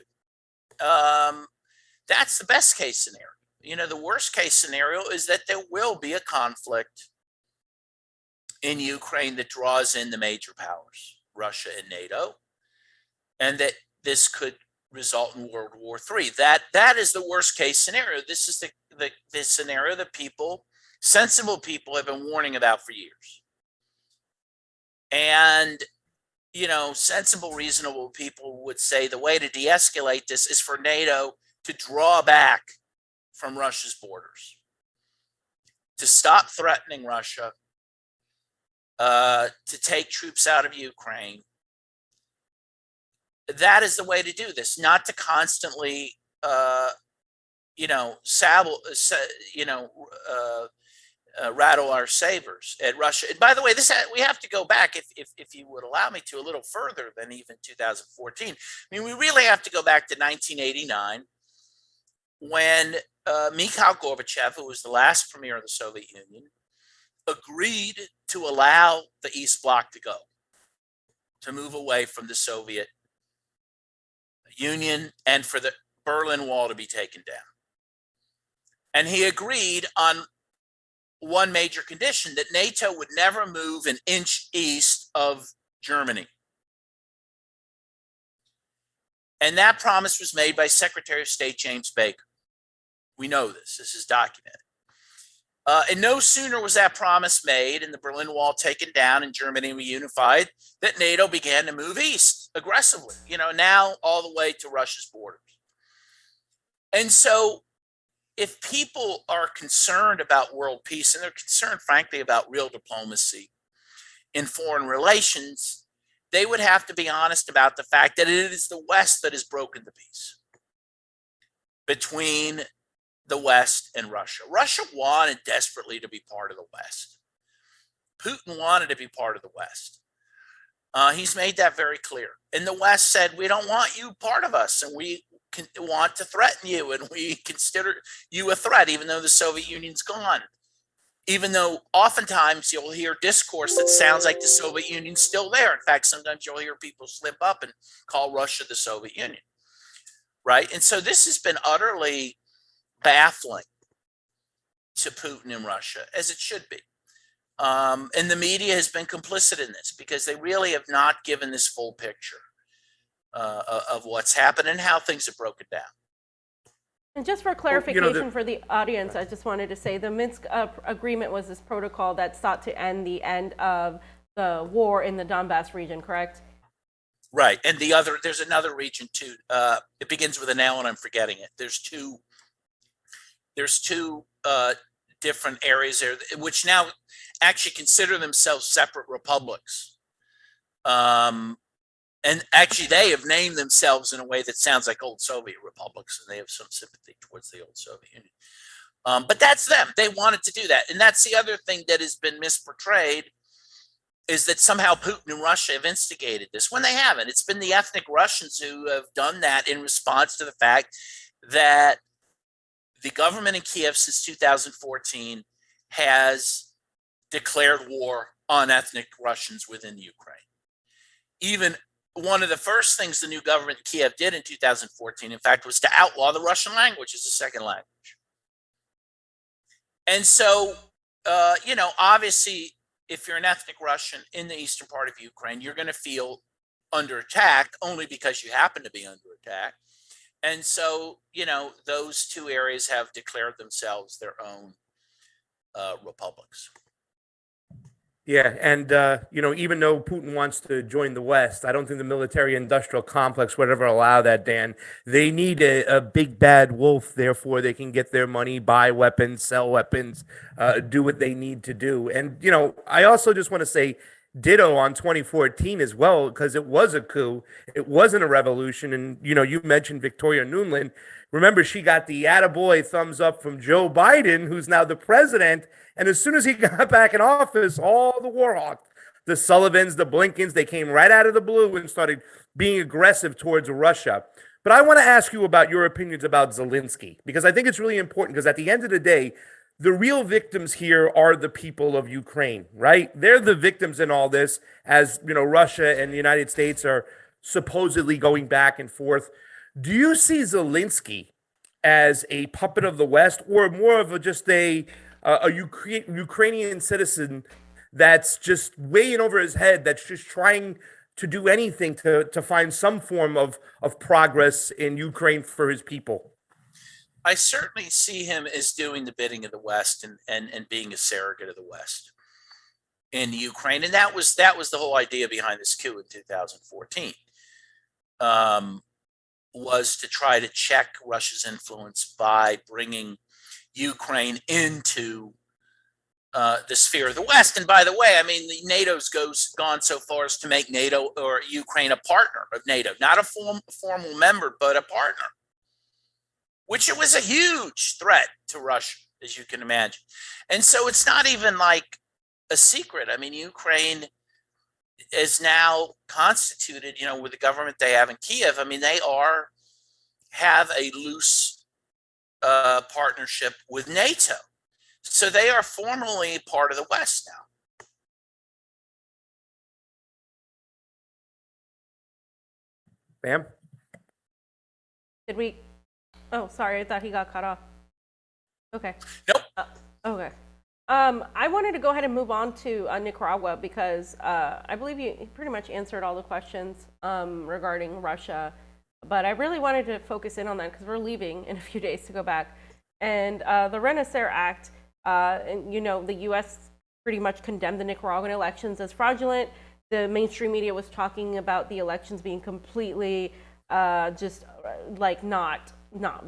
That's the best case scenario. You know, the worst case scenario is that there will be a conflict in Ukraine that draws in the major powers, Russia and NATO, and that this could result in World War III. That is the worst case scenario. This is the scenario that sensible people have been warning about for years. And, you know, sensible, reasonable people would say the way to de-escalate this is for NATO to draw back from Russia's borders, to stop threatening Russia, to take troops out of Ukraine. That is the way to do this, not to constantly, rattle our sabers at Russia. And by the way, we have to go back, if you would allow me to, a little further than even 2014. I mean, we really have to go back to 1989, when Mikhail Gorbachev, who was the last premier of the Soviet Union, agreed to allow the East Bloc to go, to move away from the Soviet Union, and for the Berlin Wall to be taken down. And he agreed on one major condition, that NATO would never move an inch east of Germany. And that promise was made by Secretary of State James Baker. We know this. This is documented. And no sooner was that promise made and the Berlin Wall taken down and Germany reunified, that NATO began to move east aggressively, you know, now all the way to Russia's borders. And so if people are concerned about world peace, and they're concerned, frankly, about real diplomacy in foreign relations, they would have to be honest about the fact that it is the West that has broken the peace between the West and Russia. Russia wanted desperately to be part of the West. Putin wanted to be part of the West. He's made that very clear. And the West said, we don't want you part of us, and we want to threaten you, and we consider you a threat, even though the Soviet Union's gone. Even though oftentimes you'll hear discourse that sounds like the Soviet Union's still there. In fact, sometimes you'll hear people slip up and call Russia the Soviet Union, right? And so this has been utterly baffling to Putin and Russia, as it should be. And the media has been complicit in this, because they really have not given this full picture of what's happened and how things have broken down. And just for clarification for the audience, I just wanted to say the Minsk agreement was this protocol that sought to end the end of the war in the Donbass region, correct? Right. And there's another region too. It begins with an L and I'm forgetting it. There's two different areas there, which now actually consider themselves separate republics. And actually, they have named themselves in a way that sounds like old Soviet republics, and they have some sympathy towards the old Soviet Union. But that's them. They wanted to do that. And that's the other thing that has been misportrayed, is that somehow Putin and Russia have instigated this, when they haven't. It's been the ethnic Russians who have done that in response to the fact that the government in Kiev since 2014 has declared war on ethnic Russians within Ukraine. Even one of the first things the new government in Kiev did in 2014, in fact, was to outlaw the Russian language as a second language. And so, obviously, if you're an ethnic Russian in the eastern part of Ukraine, you're going to feel under attack only because you happen to be under attack. And so, those two areas have declared themselves their own republics. Yeah, and even though Putin wants to join the West, I don't think the military-industrial complex would ever allow that, Dan. They need a big bad wolf, therefore they can get their money, buy weapons, sell weapons, do what they need to do. And I also just want to say, ditto on 2014 as well, because it was a coup. It wasn't a revolution. And, you mentioned Victoria Nuland. Remember, she got the attaboy thumbs up from Joe Biden, who's now the president. And as soon as he got back in office, all the Warhawks, the Sullivans, the Blinkens, they came right out of the blue and started being aggressive towards Russia. But I want to ask you about your opinions about Zelensky, because I think it's really important, because at the end of the day, the real victims here are the people of Ukraine, right? They're the victims in all this, as Russia and the United States are supposedly going back and forth. Do you see Zelensky as a puppet of the West, or more of just a Ukrainian citizen that's just way in over his head, that's just trying to do anything to find some form of progress in Ukraine for his people? I certainly see him as doing the bidding of the West and being a surrogate of the West in Ukraine. And that was the whole idea behind this coup in 2014, was to try to check Russia's influence by bringing Ukraine into the sphere of the West. And by the way, I mean, NATO's gone so far as to make NATO or Ukraine a partner of NATO, not a formal member, but a partner, which it was a huge threat to Russia, as you can imagine. And so it's not even like a secret. I mean, Ukraine is now constituted, with the government they have in Kiev. I mean, they have a loose partnership with NATO. So they are formally part of the West now. Ma'am? Did we? Oh, sorry. I thought he got cut off. Okay. Nope. Okay. I wanted to go ahead and move on to Nicaragua, because I believe you pretty much answered all the questions regarding Russia. But I really wanted to focus in on that, because we're leaving in a few days to go back. And the Renacer Act, and, the U.S. pretty much condemned the Nicaraguan elections as fraudulent. The mainstream media was talking about the elections being completely just like not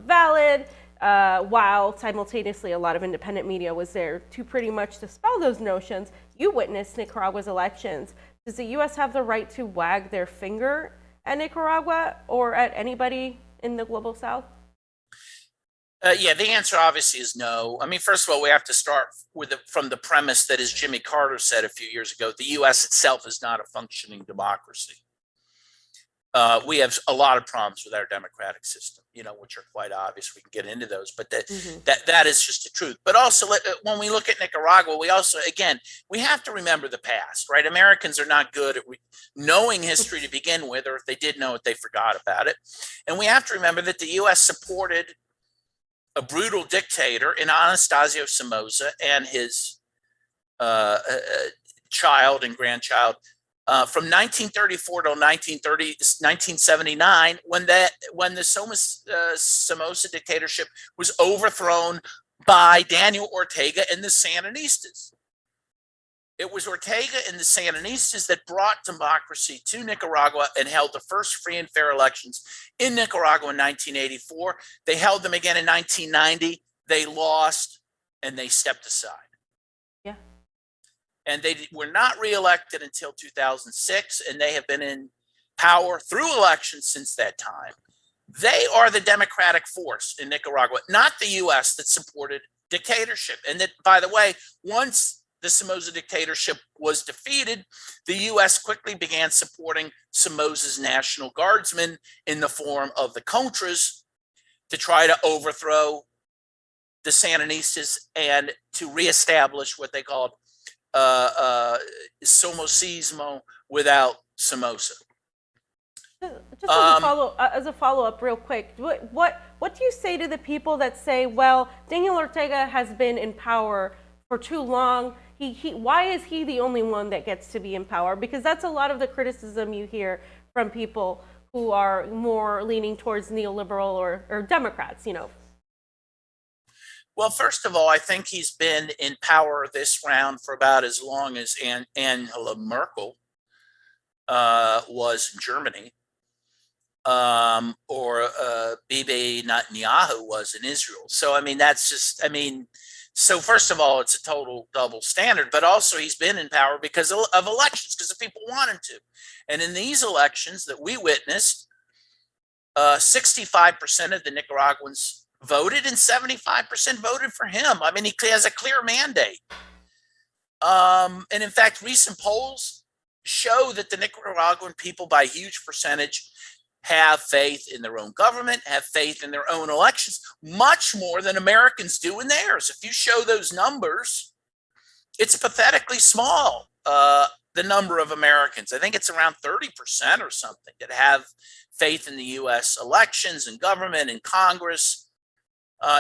valid, while simultaneously a lot of independent media was there to pretty much dispel those notions. You witnessed Nicaragua's elections. Does the U.S. have the right to wag their finger at Nicaragua or at anybody in the global South? Yeah, the answer obviously is no. I mean, first of all, we have to start from the premise that, as Jimmy Carter said a few years ago, the U.S. itself is not a functioning democracy. We have a lot of problems with our democratic system, which are quite obvious. We can get into those, but that is just the truth. But also, when we look at Nicaragua, we have to remember the past, right? Americans are not good at knowing history to begin with, or if they did know it, they forgot about it. And we have to remember that the U.S. supported a brutal dictator in Anastasio Somoza and his child and grandchild from 1934 to 1979, when the Somoza dictatorship was overthrown by Daniel Ortega and the Sandinistas. It was Ortega and the Sandinistas that brought democracy to Nicaragua and held the first free and fair elections in Nicaragua in 1984. They held them again in 1990. They lost, and they stepped aside. Yeah. And they were not reelected until 2006, and they have been in power through elections since that time. They are the democratic force in Nicaragua, not the U.S. that supported dictatorship. And that, by the way, once the Somoza dictatorship was defeated, the U.S. quickly began supporting Somoza's National Guardsmen in the form of the Contras to try to overthrow the Sandinistas and to reestablish what they called Somocismo without Somoza. Just as a follow-up real quick, what do you say to the people that say, well, Daniel Ortega has been in power for too long? Why is he the only one that gets to be in power? Because that's a lot of the criticism you hear from people who are more leaning towards neoliberal or Democrats, Well, first of all, I think he's been in power this round for about as long as Angela Merkel was in Germany, or Bibi Netanyahu was in Israel. So, I mean, So first of all, it's a total double standard, but also he's been in power because of elections, because the people want him to. And in these elections that we witnessed, 65% of the Nicaraguans voted and 75% voted for him. I mean, he has a clear mandate. And in fact, recent polls show that the Nicaraguan people, by a huge percentage, have faith in their own government, have faith in their own elections, much more than Americans do in theirs. If you show those numbers, it's pathetically small, the number of Americans. I think it's around 30% or something that have faith in the U.S. elections and government and Congress.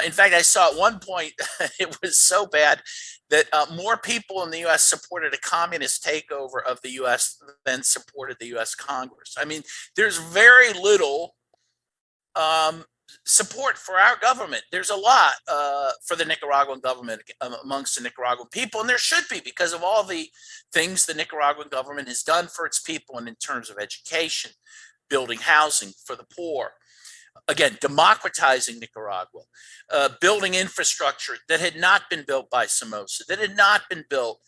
In fact, I saw at one point, it was so bad that more people in the U.S. supported a communist takeover of the U.S. than supported the U.S. Congress. I mean, there's very little support for our government. There's a lot for the Nicaraguan government amongst the Nicaraguan people, and there should be, because of all the things the Nicaraguan government has done for its people, and in terms of education, building housing for the poor. Again, democratizing Nicaragua, building infrastructure that had not been built by Somoza, that had not been built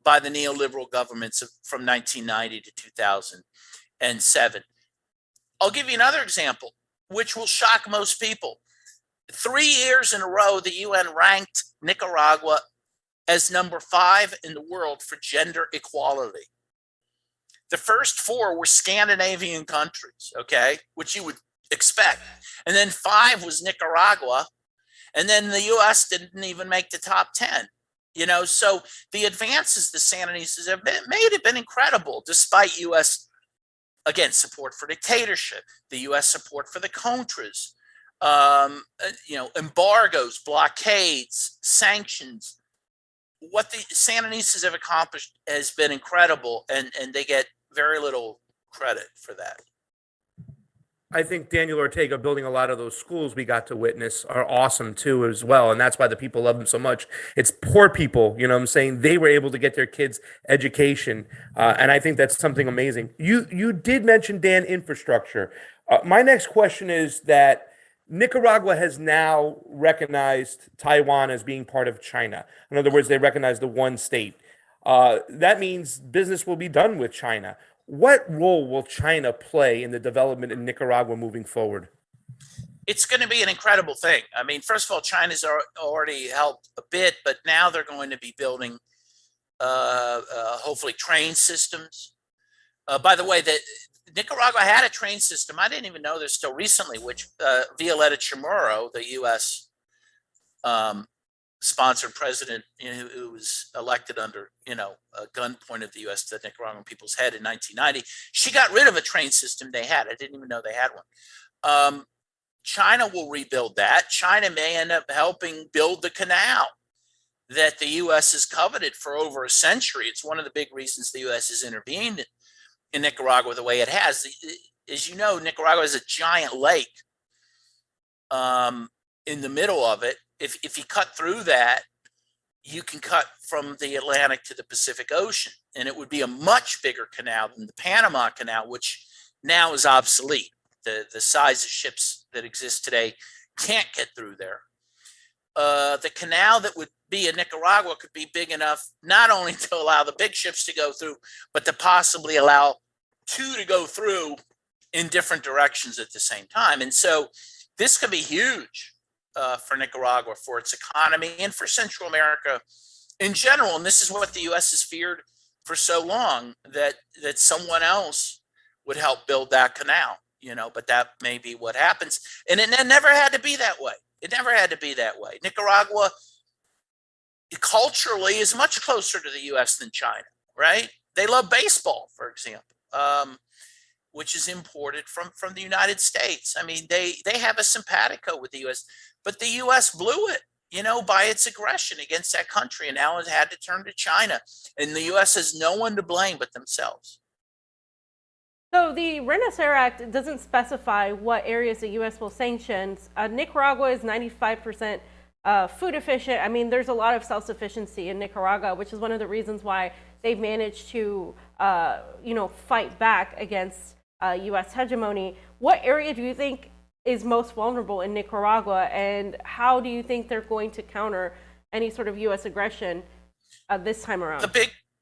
by the neoliberal governments from 1990 to 2007. I'll give you another example, which will shock most people. 3 years in a row, the UN ranked Nicaragua as number 5 in the world for gender equality. The first 4 were Scandinavian countries, okay, which you would expect. And then 5 was Nicaragua. And then the US didn't even make the top 10. You know, so the advances the Sandinistas have made have been incredible, despite US, again, support for dictatorship, the US support for the Contras, you know, embargoes, blockades, sanctions. What the Sandinistas have accomplished has been incredible, and they get very little credit for that. I think Daniel Ortega building a lot of those schools we got to witness are awesome too as well. And that's why the people love him so much. It's poor people, you know what I'm saying? They were able to get their kids education. And I think that's something amazing. You did mention, Dan, infrastructure. My next question is that Nicaragua has now recognized Taiwan as being part of China. In other words, they recognize the one state. That means business will be done with China. What role will China play in the development in Nicaragua moving forward? It's going to be an incredible thing. I mean, first of all, China's already helped a bit, but now they're going to be building, hopefully, train systems. By the way, Nicaragua had a train system. I didn't even know this till recently, which Violeta Chamorro, the U.S. Sponsored president, who was elected under, you know, a gunpoint of the U.S. to the Nicaraguan people's head in 1990. She got rid of a train system they had. I didn't even know they had one. China will rebuild that. China may end up helping build the canal that the U.S. has coveted for over a century. It's one of the big reasons the U.S. has intervened in Nicaragua the way it has. As you know, Nicaragua is a giant lake in the middle of it. If you cut through that, you can cut from the Atlantic to the Pacific Ocean, and it would be a much bigger canal than the Panama Canal, which now is obsolete. The size of ships that exist today can't get through there. The canal that would be in Nicaragua could be big enough not only to allow the big ships to go through, but to possibly allow 2 to go through in different directions at the same time. And so this could be huge for Nicaragua, for its economy, and for Central America in general. And this is what the U.S. has feared for so long, that someone else would help build that canal, you know, but that may be what happens. And it never had to be that way. It never had to be that way. Nicaragua culturally is much closer to the U.S. than China, right? They love baseball, for example, which is imported from the United States. I mean, they have a simpatico with the U.S., but the U.S. blew it, you know, by its aggression against that country, and now it had to turn to China. And the U.S. has no one to blame but themselves. So the Renacer Act doesn't specify what areas the U.S. will sanction. Nicaragua is 95% food efficient. I mean, there's a lot of self-sufficiency in Nicaragua, which is one of the reasons why they've managed to, you know, fight back against U.S. hegemony. What area do you think is most vulnerable in Nicaragua, and how do you think they're going to counter any sort of U.S. aggression this time around.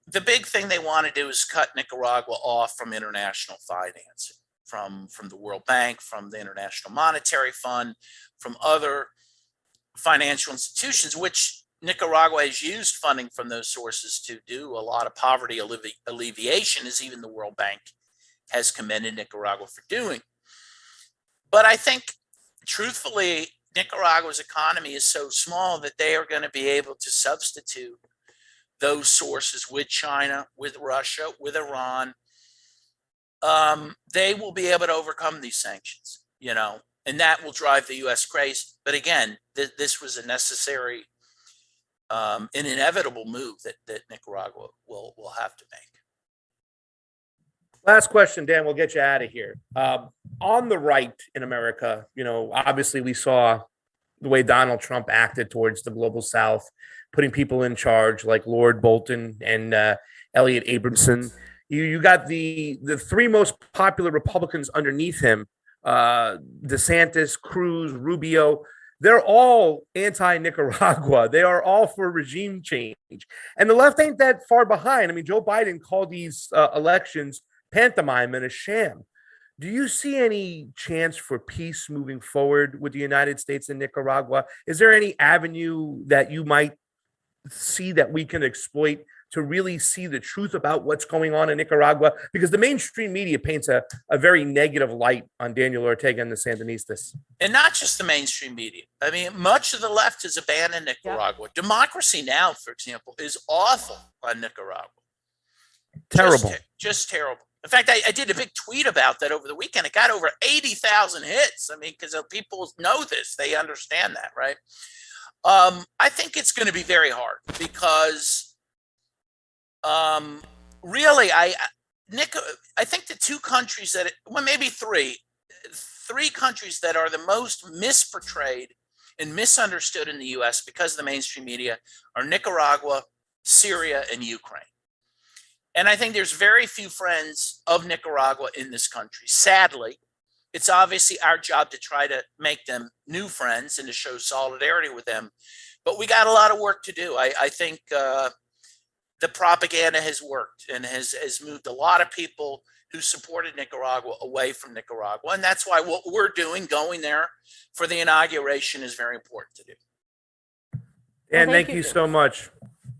The big thing they want to do is cut Nicaragua off from international financing, from the World Bank, from the International Monetary Fund, from other financial institutions, which Nicaragua has used funding from those sources to do a lot of poverty alleviation, as even the World Bank has commended Nicaragua for doing. But I think, truthfully, Nicaragua's economy is so small that they are going to be able to substitute those sources with China, with Russia, with Iran. They will be able to overcome these sanctions, and that will drive the U.S. crazy. But again, this was a necessary, an inevitable move that Nicaragua will have to make. Last question, Dan, we'll get you out of here. On the right in America, obviously we saw the way Donald Trump acted towards the global South, putting people in charge like Lord Bolton and Elliot Abramson. You got the three most popular Republicans underneath him, DeSantis, Cruz, Rubio. They're all anti-Nicaragua. They are all for regime change. And the left ain't that far behind. I mean, Joe Biden called these elections pantomime and a sham. Do you see any chance for peace moving forward with the United States and Nicaragua? Is there any avenue that you might see that we can exploit to really see the truth about what's going on in Nicaragua? Because the mainstream media paints a very negative light on Daniel Ortega and the Sandinistas. And not just the mainstream media. I mean, much of the left has abandoned Nicaragua. Yeah. Democracy Now!, for example, is awful on Nicaragua. Terrible. Just terrible. In fact, I did a big tweet about that over the weekend. It got over 80,000 hits. I mean, because people know this. They understand that, right? I think it's going to be very hard because really, I think the two countries maybe three countries that are the most misportrayed and misunderstood in the U.S. because of the mainstream media are Nicaragua, Syria, and Ukraine. And I think there's very few friends of Nicaragua in this country. Sadly, it's obviously our job to try to make them new friends and to show solidarity with them. But we got a lot of work to do. I think the propaganda has worked and has moved a lot of people who supported Nicaragua away from Nicaragua. And that's why what we're doing, going there for the inauguration, is very important to do. And thank you so much.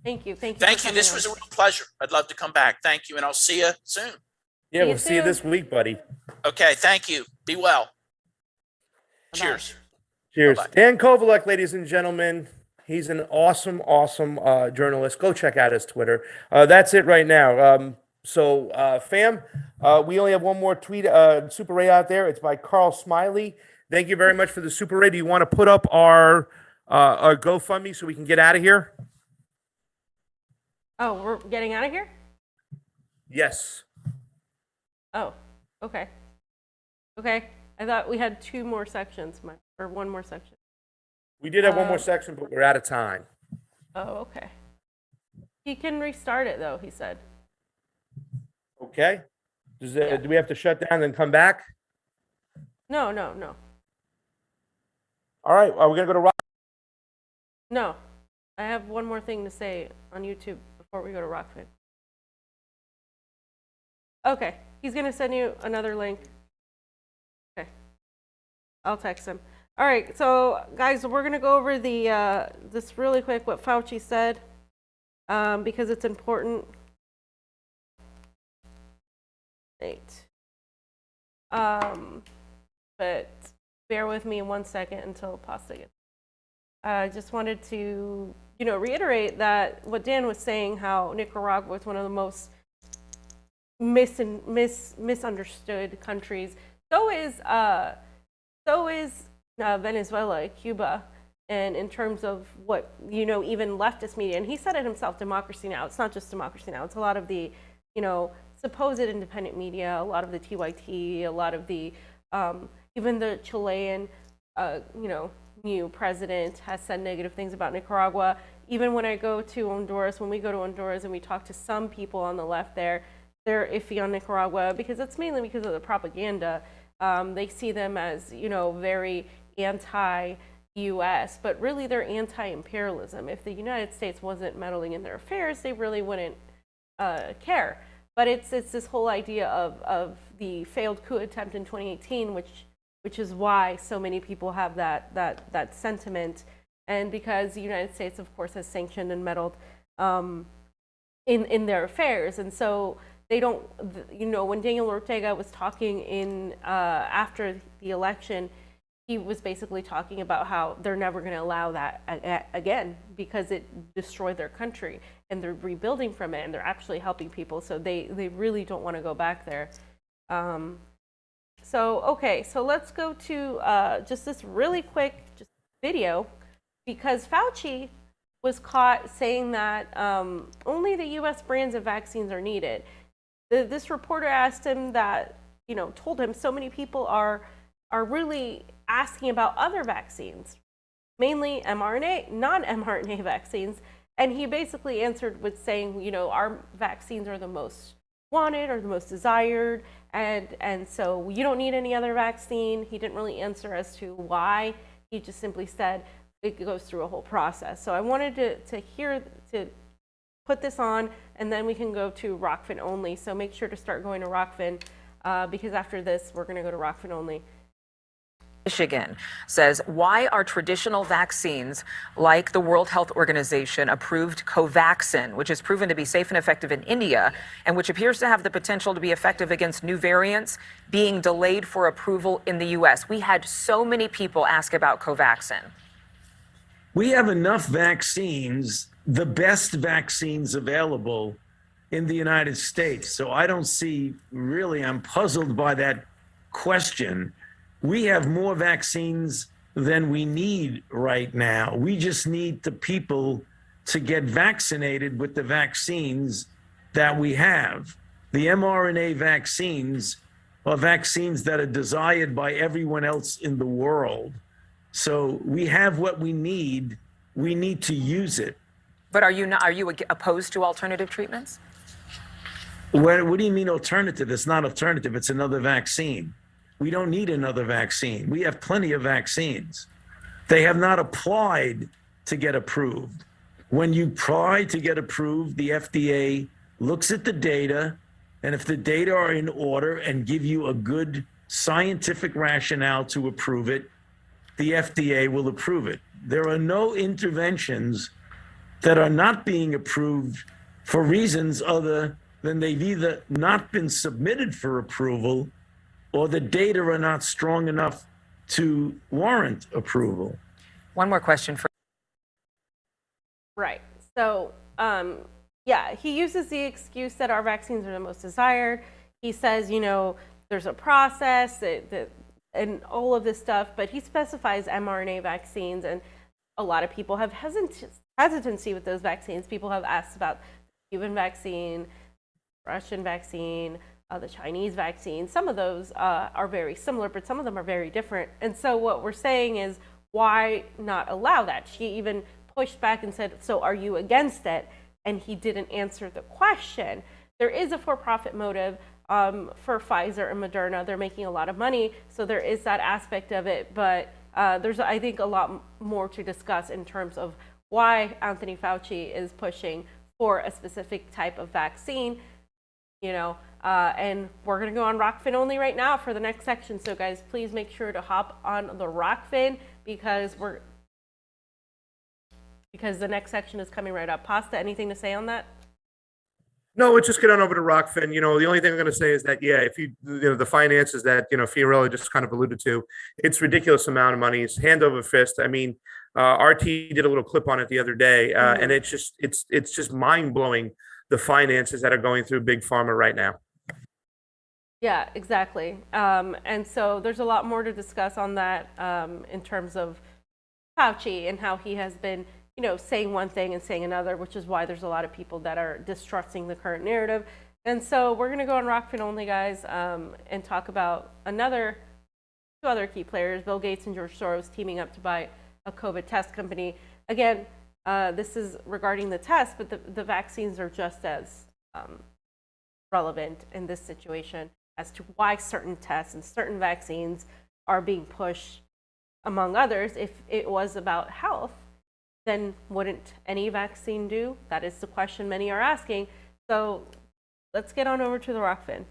Thank you. Thank you. This was a real pleasure. I'd love to come back. Thank you. And I'll see you soon. Yeah, we'll see you this week, buddy. Okay. Thank you. Be well. Bye-bye. Cheers. Cheers. Bye-bye. Dan Kovalek, ladies and gentlemen. He's an awesome journalist. Go check out his Twitter. That's it right now. Fam, we only have one more tweet, Super Ray out there. It's by Carl Smiley. Thank you very much for the Super Ray. Do you want to put up our GoFundMe so we can get out of here? Oh, we're getting out of here? Yes. Oh, okay. Okay. I thought we had two more sections, or one more section. We did have one more section, but we're out of time. Oh, okay. He can restart it, though, he said. Okay. Do we have to shut down and come back? No. All right. Are we going to go to Rock? No. I have one more thing to say on YouTube before we go to Rokfin. Okay. He's going to send you another link. Okay. I'll text him. All right. So, guys, we're going to go over this really quick, what Fauci said, because it's important. But bear with me 1 second until pasta gets. I just wanted to, reiterate that what Dan was saying, how Nicaragua is one of the most misunderstood countries. So is Venezuela, Cuba, and in terms of what even leftist media. And he said it himself. Democracy Now! It's not just Democracy Now! It's a lot of the supposed independent media, a lot of the TYT, a lot of the even the Chilean new president has said negative things about Nicaragua. Even when we go to Honduras and we talk to some people on the left there, they're iffy on Nicaragua because it's mainly because of the propaganda. They see them as very anti U.S., but really they're anti-imperialism. If the United States wasn't meddling in their affairs, they really wouldn't care. But it's this whole idea of the failed coup attempt in 2018, which is why so many people have that sentiment, and because the United States, of course, has sanctioned and meddled in their affairs, and so they don't. When Daniel Ortega was talking in after the election, he was basically talking about how they're never going to allow that again because it destroyed their country and they're rebuilding from it and they're actually helping people. So they really don't want to go back there. So let's go to just this really quick video because Fauci was caught saying that only the U.S. brands of vaccines are needed. This reporter asked him that, told him so many people are really asking about other vaccines, mainly mRNA, non-mRNA vaccines. And he basically answered with saying, our vaccines are the most wanted or the most desired. And so you don't need any other vaccine. He didn't really answer as to why. He just simply said it goes through a whole process. So I wanted to put this on, and then we can go to Rokfin only. So make sure to start going to Rokfin because after this, we're going to go to Rokfin only. Michigan says, why are traditional vaccines like the World Health Organization approved Covaxin, which is proven to be safe and effective in India, and which appears to have the potential to be effective against new variants, being delayed for approval in the U.S.? We had so many people ask about Covaxin. We have enough vaccines, the best vaccines available in the United States. So I don't see, really, I'm puzzled by that question. We have more vaccines than we need right now. We just need the people to get vaccinated with the vaccines that we have. The mRNA vaccines are vaccines that are desired by everyone else in the world. So we have what we need. We need to use it. But are you opposed to alternative treatments? What do you mean alternative? It's not alternative. It's another vaccine. We don't need another vaccine. We have plenty of vaccines. They have not applied to get approved. When you try to get approved, the FDA looks at the data, and if the data are in order and give you a good scientific rationale to approve it, the FDA will approve it. There are no interventions that are not being approved for reasons other than they've either not been submitted for approval or the data are not strong enough to warrant approval. One more question for. Right. So, he uses the excuse that our vaccines are the most desired. He says, there's a process and all of this stuff, but he specifies mRNA vaccines, and a lot of people have hesitancy with those vaccines. People have asked about the Cuban vaccine, Russian vaccine, the Chinese vaccine. Some of those are very similar, but some of them are very different. And so what we're saying is, why not allow that? She even pushed back and said, so are you against it? And he didn't answer the question. There is a for-profit motive for Pfizer and Moderna. They're making a lot of money, so there is that aspect of it. But there's, I think, a lot more to discuss in terms of why Anthony Fauci is pushing for a specific type of vaccine, and we're going to go on Rokfin only right now for the next section. So guys, please make sure to hop on the Rokfin because the next section is coming right up. Pasta, anything to say on that? No, let's just get on over to Rokfin. The only thing I'm going to say is that, if the finances that, Fiorella just kind of alluded to, it's ridiculous amount of money. It's hand over fist. I mean, RT did a little clip on it the other day, and it's just mind blowing the finances that are going through Big Pharma right now. Yeah, exactly. And so there's a lot more to discuss on that in terms of Fauci and how he has been, saying one thing and saying another, which is why there's a lot of people that are distrusting the current narrative. And so we're going to go on Rokfin only, guys, and talk about two other key players, Bill Gates and George Soros, teaming up to buy a COVID test company. Again, this is regarding the test, but the vaccines are just as relevant in this situation as to why certain tests and certain vaccines are being pushed among others, if it was about health, then wouldn't any vaccine do? That is the question many are asking. So let's get on over to the Rokfin.